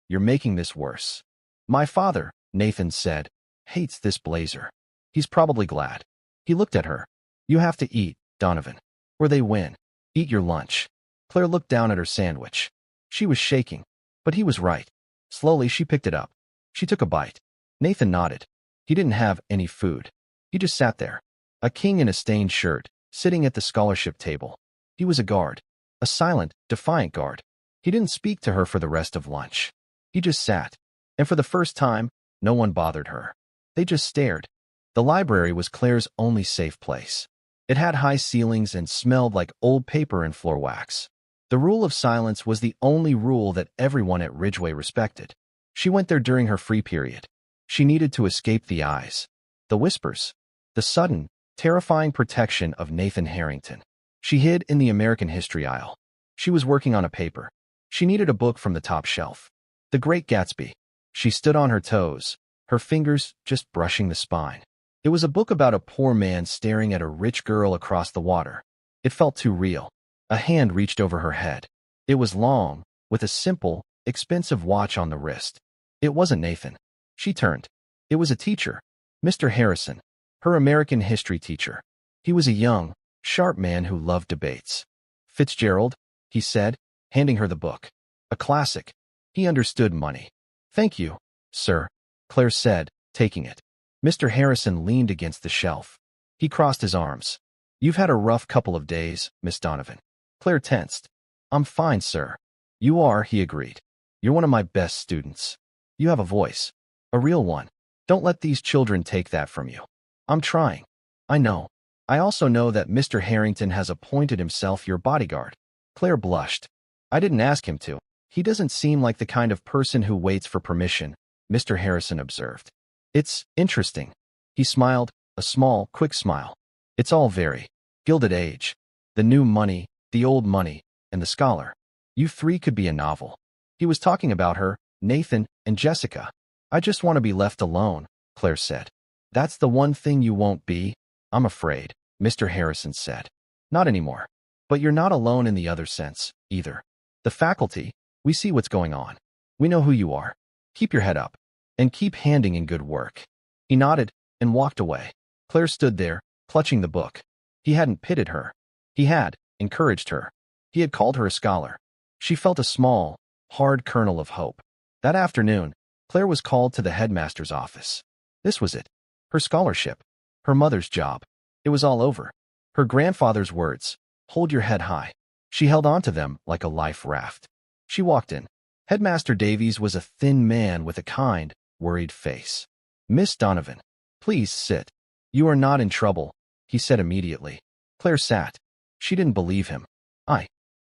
You're making this worse. My father, Nathan said, hates this blazer. He's probably glad. He looked at her. You have to eat, Donovan, or they win. Eat your lunch. Claire looked down at her sandwich. She was shaking, but he was right. Slowly, she picked it up. She took a bite. Nathan nodded. He didn't have any food. He just sat there, a king in a stained shirt, sitting at the scholarship table. He was a guard, a silent, defiant guard. He didn't speak to her for the rest of lunch. He just sat, and for the first time, no one bothered her. They just stared. The library was Claire's only safe place. It had high ceilings and smelled like old paper and floor wax. The rule of silence was the only rule that everyone at Ridgeway respected. She went there during her free period. She needed to escape the eyes, the whispers, the sudden, terrifying protection of Nathan Harrington. She hid in the American history aisle. She was working on a paper. She needed a book from the top shelf. The Great Gatsby. She stood on her toes, her fingers just brushing the spine. It was a book about a poor man staring at a rich girl across the water. It felt too real. A hand reached over her head. It was long, with a simple, expensive watch on the wrist. It wasn't Nathan. She turned. It was a teacher, Mr. Harrison, her American history teacher. He was a young, sharp man who loved debates. Fitzgerald, he said, handing her the book. A classic. He understood money. Thank you, sir, Claire said, taking it. Mr. Harrison leaned against the shelf. He crossed his arms. You've had a rough couple of days, Miss Donovan. Claire tensed. I'm fine, sir. You are, he agreed. You're one of my best students. You have a voice. A real one. Don't let these children take that from you. I'm trying. I know. I also know that Mr. Harrington has appointed himself your bodyguard. Claire blushed. I didn't ask him to. He doesn't seem like the kind of person who waits for permission, Mr. Harrison observed. It's interesting. He smiled, a small, quick smile. It's all very Gilded Age. The new money, the old money, and the scholar. You 3 could be a novel. He was talking about her, Nathan, and Jessica. I just want to be left alone, Claire said. That's the one thing you won't be, I'm afraid, Mr. Harrison said. Not anymore. But you're not alone in the other sense, either. The faculty, we see what's going on. We know who you are. Keep your head up. And keep handing in good work. He nodded and walked away. Claire stood there, clutching the book. He hadn't pitted her. He had encouraged her. He had called her a scholar. She felt a small, hard kernel of hope. That afternoon, Claire was called to the headmaster's office. This was it. Her scholarship. Her mother's job. It was all over. Her grandfather's words, hold your head high. She held on to them like a life raft. She walked in. Headmaster Davies was a thin man with a kind, worried face. Miss Donovan, please sit. You are not in trouble, he said immediately. Claire sat. She didn't believe him.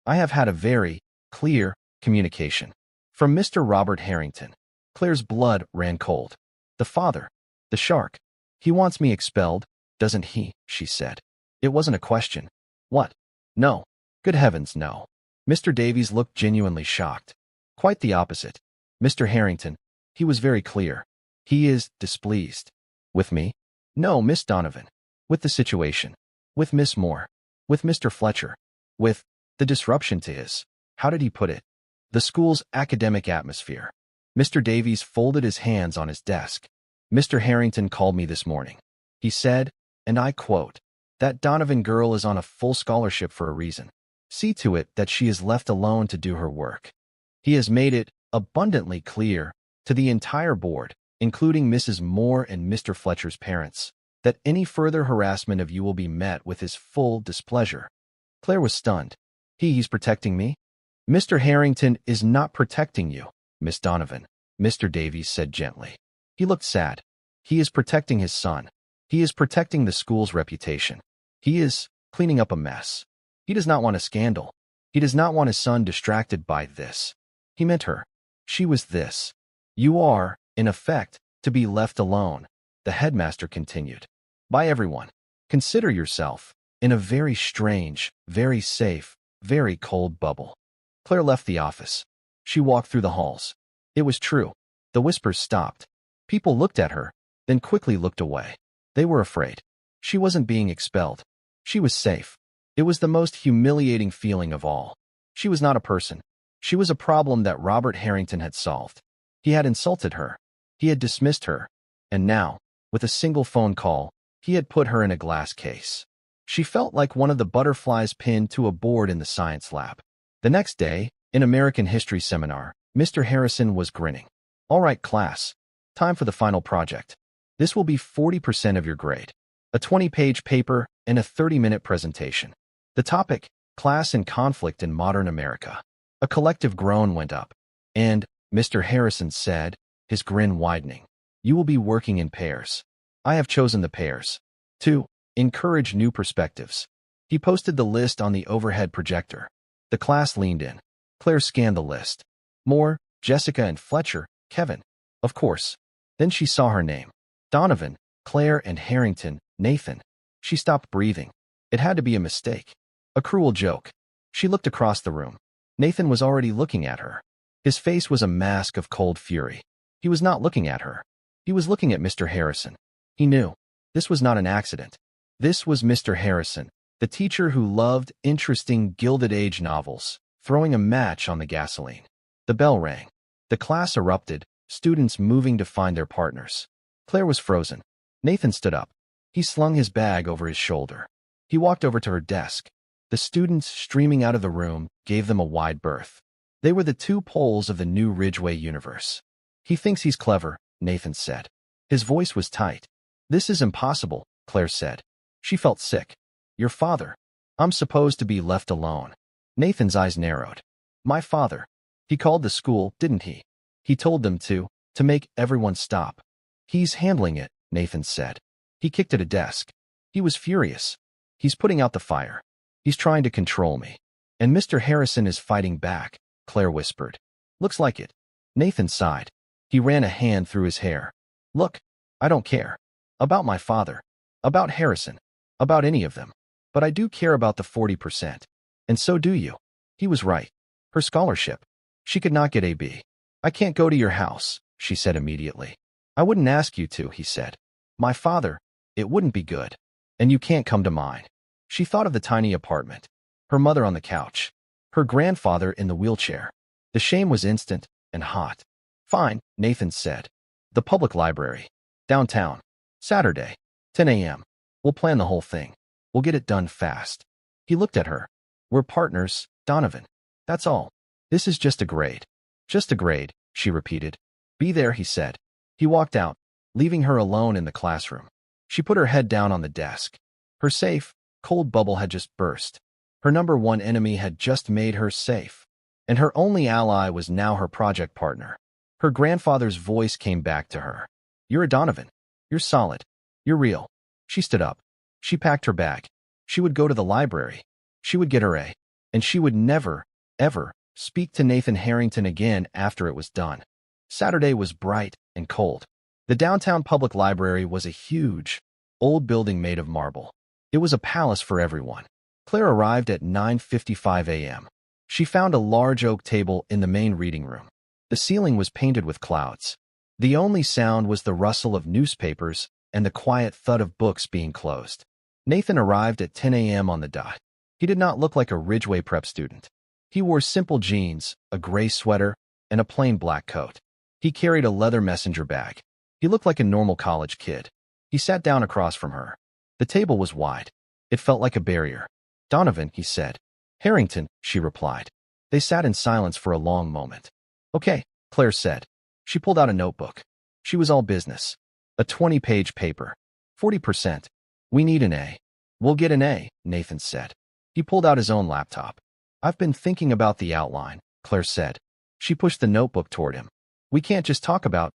I have had a very clear communication from Mr. Robert Harrington. Claire's blood ran cold. The father, the shark. He wants me expelled, doesn't he? She said. It wasn't a question. What? No. Good heavens, no. Mr. Davies looked genuinely shocked. Quite the opposite. Mr. Harrington, he was very clear. He is displeased. With me? No, Miss Donovan. With the situation. With Miss Moore. With Mr. Fletcher. With the disruption to his, how did he put it? The school's academic atmosphere. Mr. Davies folded his hands on his desk. Mr. Harrington called me this morning. He said, and I quote, that Donovan girl is on a full scholarship for a reason. See to it that she is left alone to do her work. He has made it abundantly clear to the entire board, including Mrs. Moore and Mr. Fletcher's parents, that any further harassment of you will be met with his full displeasure. Claire was stunned. He's protecting me? Mr. Harrington is not protecting you, Miss Donovan, Mr. Davies said gently. He looked sad. He is protecting his son. He is protecting the school's reputation. He is cleaning up a mess. He does not want a scandal. He does not want his son distracted by this. He meant her. She was this. You are, in effect, to be left alone, the headmaster continued. By everyone. Consider yourself in a very strange, very safe, very cold bubble. Claire left the office. She walked through the halls. It was true. The whispers stopped. People looked at her, then quickly looked away. They were afraid. She wasn't being expelled. She was safe. It was the most humiliating feeling of all. She was not a person. She was a problem that Robert Harrington had solved. He had insulted her. He had dismissed her. And now, with a single phone call, he had put her in a glass case. She felt like one of the butterflies pinned to a board in the science lab. The next day, in American history seminar, Mr. Harrison was grinning. All right, class. Time for the final project. This will be 40% of your grade. A 20-page paper and a 30-minute presentation. The topic, Class and Conflict in Modern America. A collective groan went up. And, Mr. Harrison said, his grin widening, you will be working in pairs. I have chosen the pairs. 2. Encourage new perspectives. He posted the list on the overhead projector. The class leaned in. Claire scanned the list. Moore, Jessica and Fletcher, Kevin. Of course. Then she saw her name. Donovan, Claire and Harrington, Nathan. She stopped breathing. It had to be a mistake. A cruel joke. She looked across the room. Nathan was already looking at her. His face was a mask of cold fury. He was not looking at her. He was looking at Mr. Harrison. He knew. This was not an accident. This was Mr. Harrison, the teacher who loved interesting Gilded Age novels, throwing a match on the gasoline. The bell rang. The class erupted, students moving to find their partners. Claire was frozen. Nathan stood up. He slung his bag over his shoulder. He walked over to her desk. The students streaming out of the room gave them a wide berth. They were the two poles of the new Ridgeway universe. He thinks he's clever, Nathan said. His voice was tight. This is impossible, Claire said. She felt sick. Your father. I'm supposed to be left alone. Nathan's eyes narrowed. My father. He called the school, didn't he? He told them to make everyone stop. He's handling it, Nathan said. He kicked at a desk. He was furious. He's putting out the fire. He's trying to control me. And Mr. Harrison is fighting back, Claire whispered. Looks like it. Nathan sighed. He ran a hand through his hair. Look, I don't care. About my father. About Harrison. About any of them. But I do care about the 40%. And so do you. He was right. Her scholarship. She could not get a B. I can't go to your house, she said immediately. I wouldn't ask you to, he said. My father, it wouldn't be good. And you can't come to mine. She thought of the tiny apartment, her mother on the couch, her grandfather in the wheelchair. The shame was instant and hot. Fine, Nathan said. The public library. Downtown. Saturday. 10 a.m. We'll plan the whole thing. We'll get it done fast. He looked at her. We're partners, Donovan. That's all. This is just a grade. Just a grade, she repeated. Be there, he said. He walked out, leaving her alone in the classroom. She put her head down on the desk. Her safe, cold bubble had just burst. Her number one enemy had just made her safe. And her only ally was now her project partner. Her grandfather's voice came back to her. You're a Donovan. You're solid. You're real. She stood up. She packed her bag. She would go to the library. She would get her A. And she would never, ever speak to Nathan Harrington again after it was done. Saturday was bright and cold. The downtown public library was a huge, old building made of marble. It was a palace for everyone. Claire arrived at 9:55 a.m. She found a large oak table in the main reading room. The ceiling was painted with clouds. The only sound was the rustle of newspapers and the quiet thud of books being closed. Nathan arrived at 10 a.m. on the dot. He did not look like a Ridgeway prep student. He wore simple jeans, a gray sweater, and a plain black coat. He carried a leather messenger bag. He looked like a normal college kid. He sat down across from her. The table was wide. It felt like a barrier. Donovan, he said. Harrington, she replied. They sat in silence for a long moment. Okay, Claire said. She pulled out a notebook. She was all business. A 20-page paper. 40%. We need an A. We'll get an A, Nathan said. He pulled out his own laptop. I've been thinking about the outline, Claire said. She pushed the notebook toward him. We can't just talk about,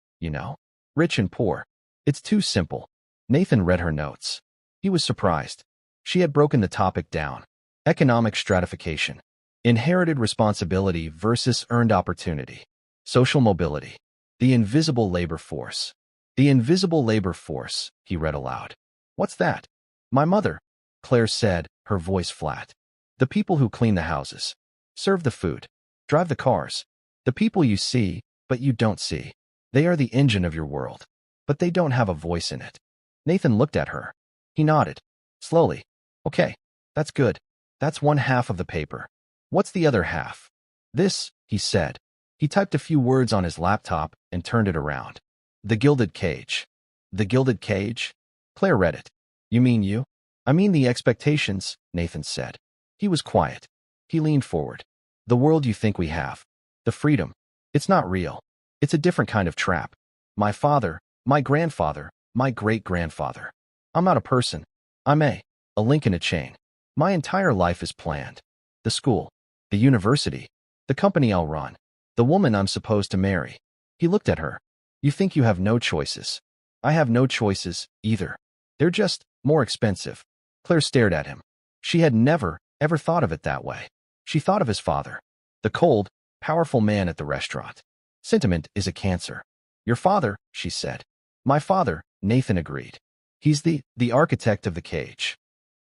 rich and poor. It's too simple. Nathan read her notes. He was surprised. She had broken the topic down. Economic stratification. Inherited responsibility versus earned opportunity. Social mobility. The invisible labor force. The invisible labor force, he read aloud. What's that? My mother, Claire said, her voice flat. The people who clean the houses, serve the food, drive the cars. The people you see, but you don't see. They are the engine of your world, but they don't have a voice in it. Nathan looked at her. He nodded. Slowly. Okay, that's good. That's one half of the paper. What's the other half? This, he said. He typed a few words on his laptop and turned it around. The Gilded Cage. The Gilded Cage? Claire read it. You mean you? I mean the expectations, Nathan said. He was quiet. He leaned forward. The world you think we have. The freedom. It's not real. It's a different kind of trap. My father, my grandfather, my great-grandfather. I'm not a person. I'm a link in a chain. My entire life is planned. The school, the university, the company I'll run, the woman I'm supposed to marry. He looked at her. You think you have no choices. I have no choices, either. They're just more expensive. Claire stared at him. She had never, ever thought of it that way. She thought of his father, the cold, powerful man at the restaurant. Sentiment is a cancer. Your father, she said. My father, Nathan agreed. He's the architect of the cage.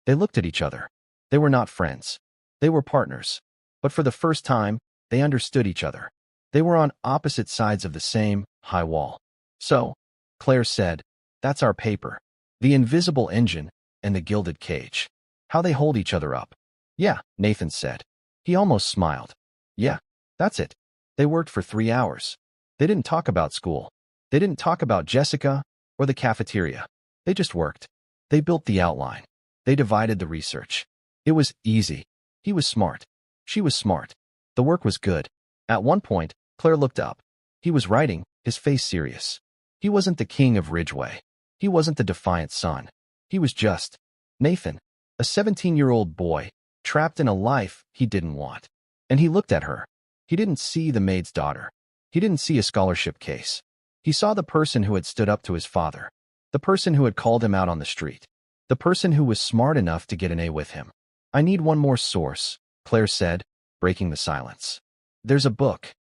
They looked at each other. They were not friends. They were partners. But for the first time, they understood each other. They were on opposite sides of the same high wall. So, Claire said, that's our paper. The invisible engine and the gilded cage. How they hold each other up. Yeah, Nathan said. He almost smiled. Yeah, that's it. They worked for 3 hours. They didn't talk about school. They didn't talk about Jessica or the cafeteria. They just worked. They built the outline. They divided the research. It was easy. He was smart. She was smart. The work was good. At one point, Claire looked up. He was writing, his face serious. He wasn't the king of Ridgeway. He wasn't the defiant son. He was just Nathan, a 17-year-old boy, trapped in a life he didn't want. And he looked at her. He didn't see the maid's daughter. He didn't see a scholarship case. He saw the person who had stood up to his father, the person who had called him out on the street, the person who was smart enough to get an A with him. I need one more source, Claire said, breaking the silence. There's a book.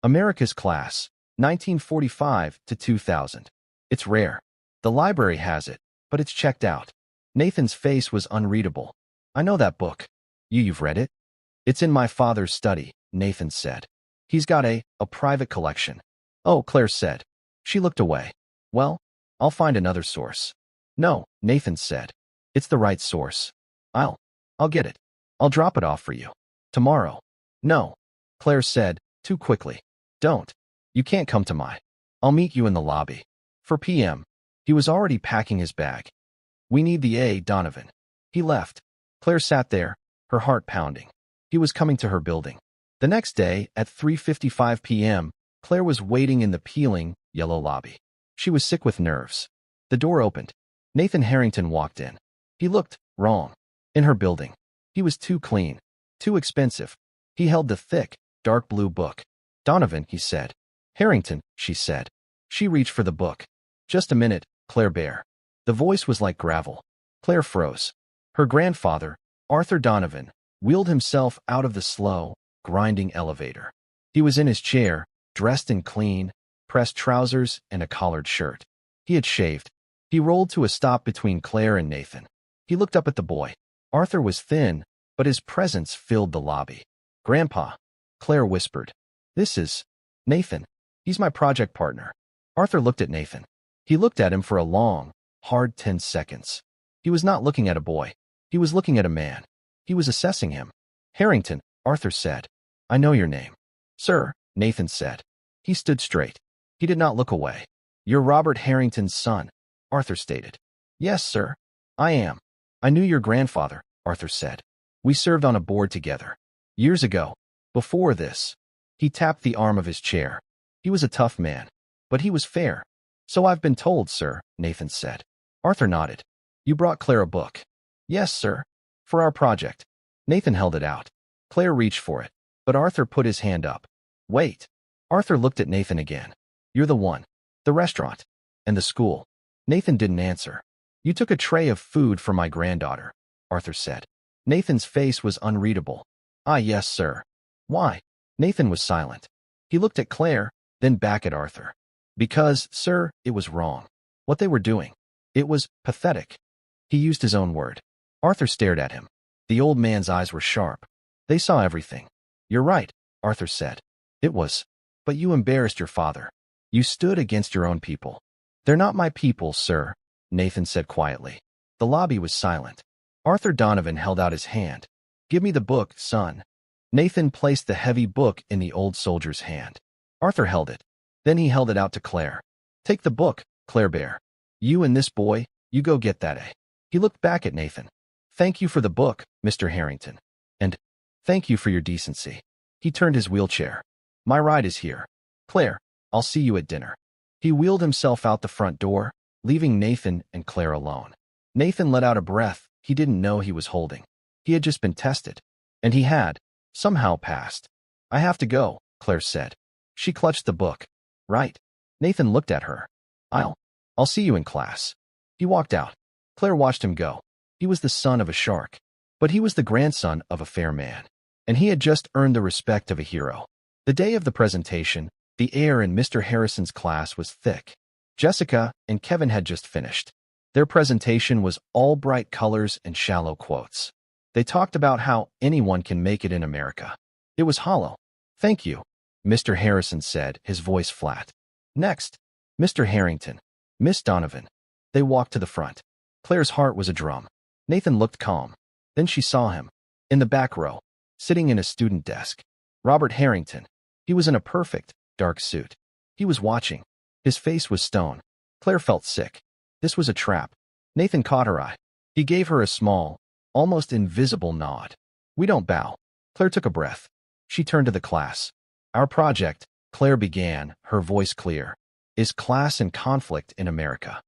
America's Class, 1945 to 2000. It's rare. The library has it, but it's checked out. Nathan's face was unreadable. I know that book. You've read it? It's in my father's study, Nathan said. He's got a private collection. Oh, Claire said. She looked away. Well, I'll find another source. No, Nathan said. It's the right source. I'll get it. I'll drop it off for you. Tomorrow. No, Claire said, too quickly. Don't. You can't come to my. I'll meet you in the lobby. 4 p.m. He was already packing his bag. We need the A. Donovan. He left. Claire sat there, her heart pounding. He was coming to her building. The next day, at 3:55 p.m., Claire was waiting in the peeling, yellow lobby. She was sick with nerves. The door opened. Nathan Harrington walked in. He looked wrong. In her building. He was too clean. Too expensive. He held the thick, dark blue book. Donovan, he said. Harrington, she said. She reached for the book. Just a minute, Claire Bear. The voice was like gravel. Claire froze. Her grandfather, Arthur Donovan, wheeled himself out of the slow, grinding elevator. He was in his chair, dressed in clean, pressed trousers and a collared shirt. He had shaved. He rolled to a stop between Claire and Nathan. He looked up at the boy. Arthur was thin, but his presence filled the lobby. Grandpa, Claire whispered. This is Nathan. He's my project partner. Arthur looked at Nathan. He looked at him for a long, hard 10 seconds. He was not looking at a boy. He was looking at a man. He was assessing him. Harrington, Arthur said. I know your name. Sir, Nathan said. He stood straight. He did not look away. You're Robert Harrington's son, Arthur stated. Yes, sir. I am. I knew your grandfather, Arthur said. We served on a board together. Years ago. Before this. He tapped the arm of his chair. He was a tough man. But he was fair. So I've been told, sir, Nathan said. Arthur nodded. You brought Claire a book. Yes, sir. For our project. Nathan held it out. Claire reached for it. But Arthur put his hand up. Wait. Arthur looked at Nathan again. You're the one. The restaurant. And the school. Nathan didn't answer. You took a tray of food for my granddaughter, Arthur said. Nathan's face was unreadable. Ah, yes, sir. Why? Nathan was silent. He looked at Claire, then back at Arthur. Because, sir, it was wrong. What they were doing. It was pathetic. He used his own word. Arthur stared at him. The old man's eyes were sharp. They saw everything. You're right, Arthur said. It was. But you embarrassed your father. You stood against your own people. They're not my people, sir, Nathan said quietly. The lobby was silent. Arthur Donovan held out his hand. Give me the book, son. Nathan placed the heavy book in the old soldier's hand. Arthur held it. Then he held it out to Claire. Take the book, Claire Bear. You and this boy, you go get that A. He looked back at Nathan. Thank you for the book, Mr. Harrington. And thank you for your decency. He turned his wheelchair. My ride is here. Claire, I'll see you at dinner. He wheeled himself out the front door, leaving Nathan and Claire alone. Nathan let out a breath he didn't know he was holding. He had just been tested. And he had, somehow, passed. I have to go, Claire said. She clutched the book. Right. Nathan looked at her. I'll see you in class. He walked out. Claire watched him go. He was the son of a shark. But he was the grandson of a fair man. And he had just earned the respect of a hero. The day of the presentation, the air in Mr. Harrison's class was thick. Jessica and Kevin had just finished. Their presentation was all bright colors and shallow quotes. They talked about how anyone can make it in America. It was hollow. Thank you, Mr. Harrison said, his voice flat. Next, Mr. Harrington, Miss Donovan. They walked to the front. Claire's heart was a drum. Nathan looked calm. Then she saw him. In the back row, sitting in a student desk. Robert Harrington. He was in a perfect, dark suit. He was watching. His face was stone. Claire felt sick. This was a trap. Nathan caught her eye. He gave her a small, almost invisible nod. We don't bow. Claire took a breath. She turned to the class. Our project, Claire began, her voice clear, is class and conflict in America.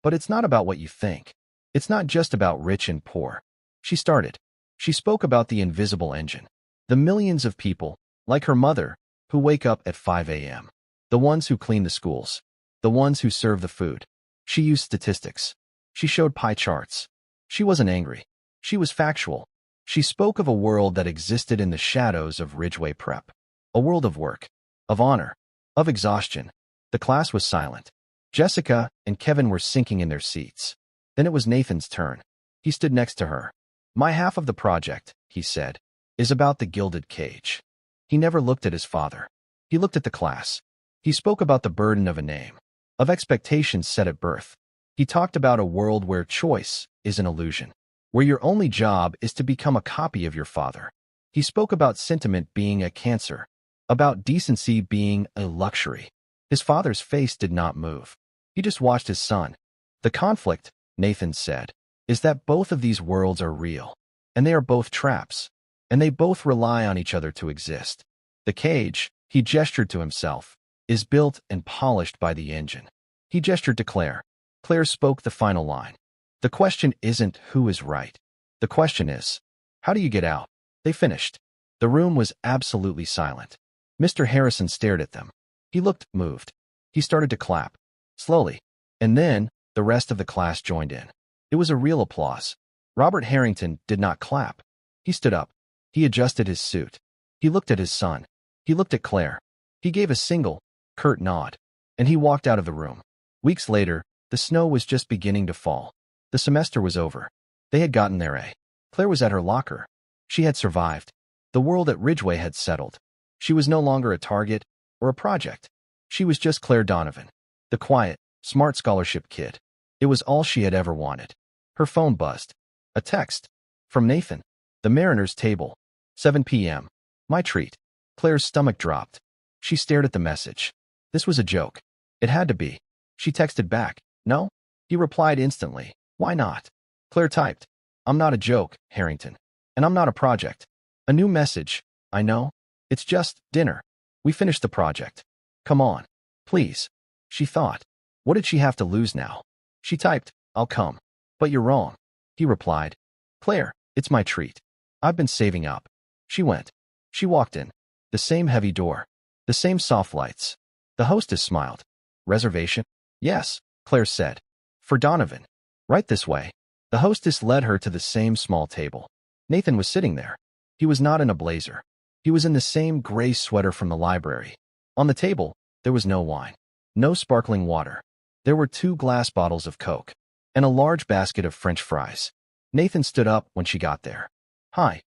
But it's not about what you think. It's not just about rich and poor. She started. She spoke about the invisible engine. The millions of people, like her mother, who wake up at 5 a.m. The ones who clean the schools. The ones who serve the food. She used statistics. She showed pie charts. She wasn't angry. She was factual. She spoke of a world that existed in the shadows of Ridgeway Prep. A world of work, of honor, of exhaustion. The class was silent. Jessica and Kevin were sinking in their seats. Then it was Nathan's turn. He stood next to her. My half of the project, he said, is about the gilded cage. He never looked at his father. He looked at the class. He spoke about the burden of a name, of expectations set at birth. He talked about a world where choice is an illusion, where your only job is to become a copy of your father. He spoke about sentiment being a cancer, about decency being a luxury. His father's face did not move. He just watched his son. The conflict, Nathan said, is that both of these worlds are real, and they are both traps, and they both rely on each other to exist. The cage, he gestured to himself, is built and polished by the engine. He gestured to Claire. Claire spoke the final line. The question isn't who is right. The question is, how do you get out? They finished. The room was absolutely silent. Mr. Harrison stared at them. He looked moved. He started to clap, slowly, and then the rest of the class joined in. It was a real applause. Robert Harrington did not clap. He stood up. He adjusted his suit. He looked at his son. He looked at Claire. He gave a single, curt nod, and he walked out of the room. Weeks later, the snow was just beginning to fall. The semester was over. They had gotten their A. Claire was at her locker. She had survived. The world at Ridgeway had settled. She was no longer a target or a project. She was just Claire Donovan, the quiet, smart scholarship kid. It was all she had ever wanted. Her phone buzzed. A text. From Nathan. The Mariners table. 7 p.m. My treat. Claire's stomach dropped. She stared at the message. This was a joke. It had to be. She texted back. No? He replied instantly. Why not? Claire typed. I'm not a joke, Harrington. And I'm not a project. A new message. I know. It's just dinner. We finished the project. Come on. Please. She thought. What did she have to lose now? She typed, I'll come. But you're wrong. He replied. Claire, it's my treat. I've been saving up. She went. She walked in. The same heavy door. The same soft lights. The hostess smiled. Reservation? Yes, Claire said. For Donovan. Right this way. The hostess led her to the same small table. Nathan was sitting there. He was not in a blazer. He was in the same gray sweater from the library. On the table, there was no wine. No sparkling water. There were 2 glass bottles of Coke and a large basket of French fries. Nathan stood up when she got there. Hi.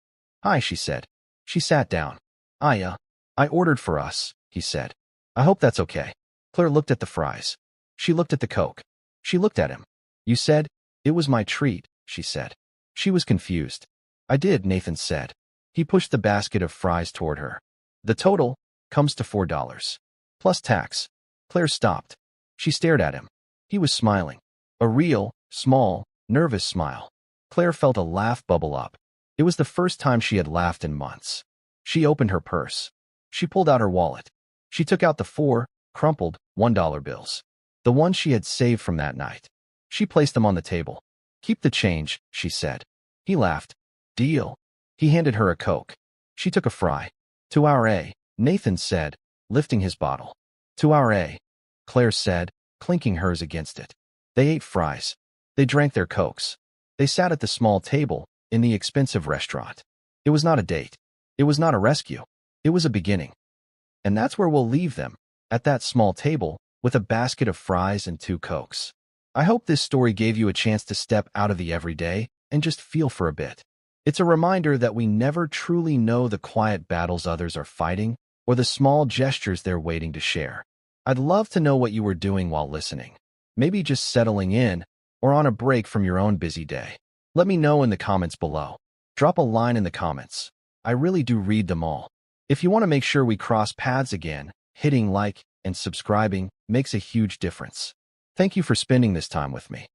Hi, she said. She sat down. I ordered for us, he said. I hope that's okay. Claire looked at the fries. She looked at the Coke. She looked at him. You said, it was my treat, she said. She was confused. I did, Nathan said. He pushed the basket of fries toward her. The total comes to $4. Plus tax. Claire stopped. She stared at him. He was smiling. A real, small, nervous smile. Claire felt a laugh bubble up. It was the first time she had laughed in months. She opened her purse. She pulled out her wallet. She took out the 4 crumpled $1 bills. The ones she had saved from that night. She placed them on the table. Keep the change, she said. He laughed. Deal. He handed her a Coke. She took a fry. To our A, Nathan said, lifting his bottle. To our A, Claire said, clinking hers against it. They ate fries. They drank their Cokes. They sat at the small table in the expensive restaurant. It was not a date. It was not a rescue. It was a beginning. And that's where we'll leave them, at that small table, with a basket of fries and 2 Cokes. I hope this story gave you a chance to step out of the everyday and just feel for a bit. It's a reminder that we never truly know the quiet battles others are fighting or the small gestures they're waiting to share. I'd love to know what you were doing while listening. Maybe just settling in or on a break from your own busy day. Let me know in the comments below. Drop a line in the comments. I really do read them all. If you want to make sure we cross paths again, hitting like and subscribing makes a huge difference. Thank you for spending this time with me.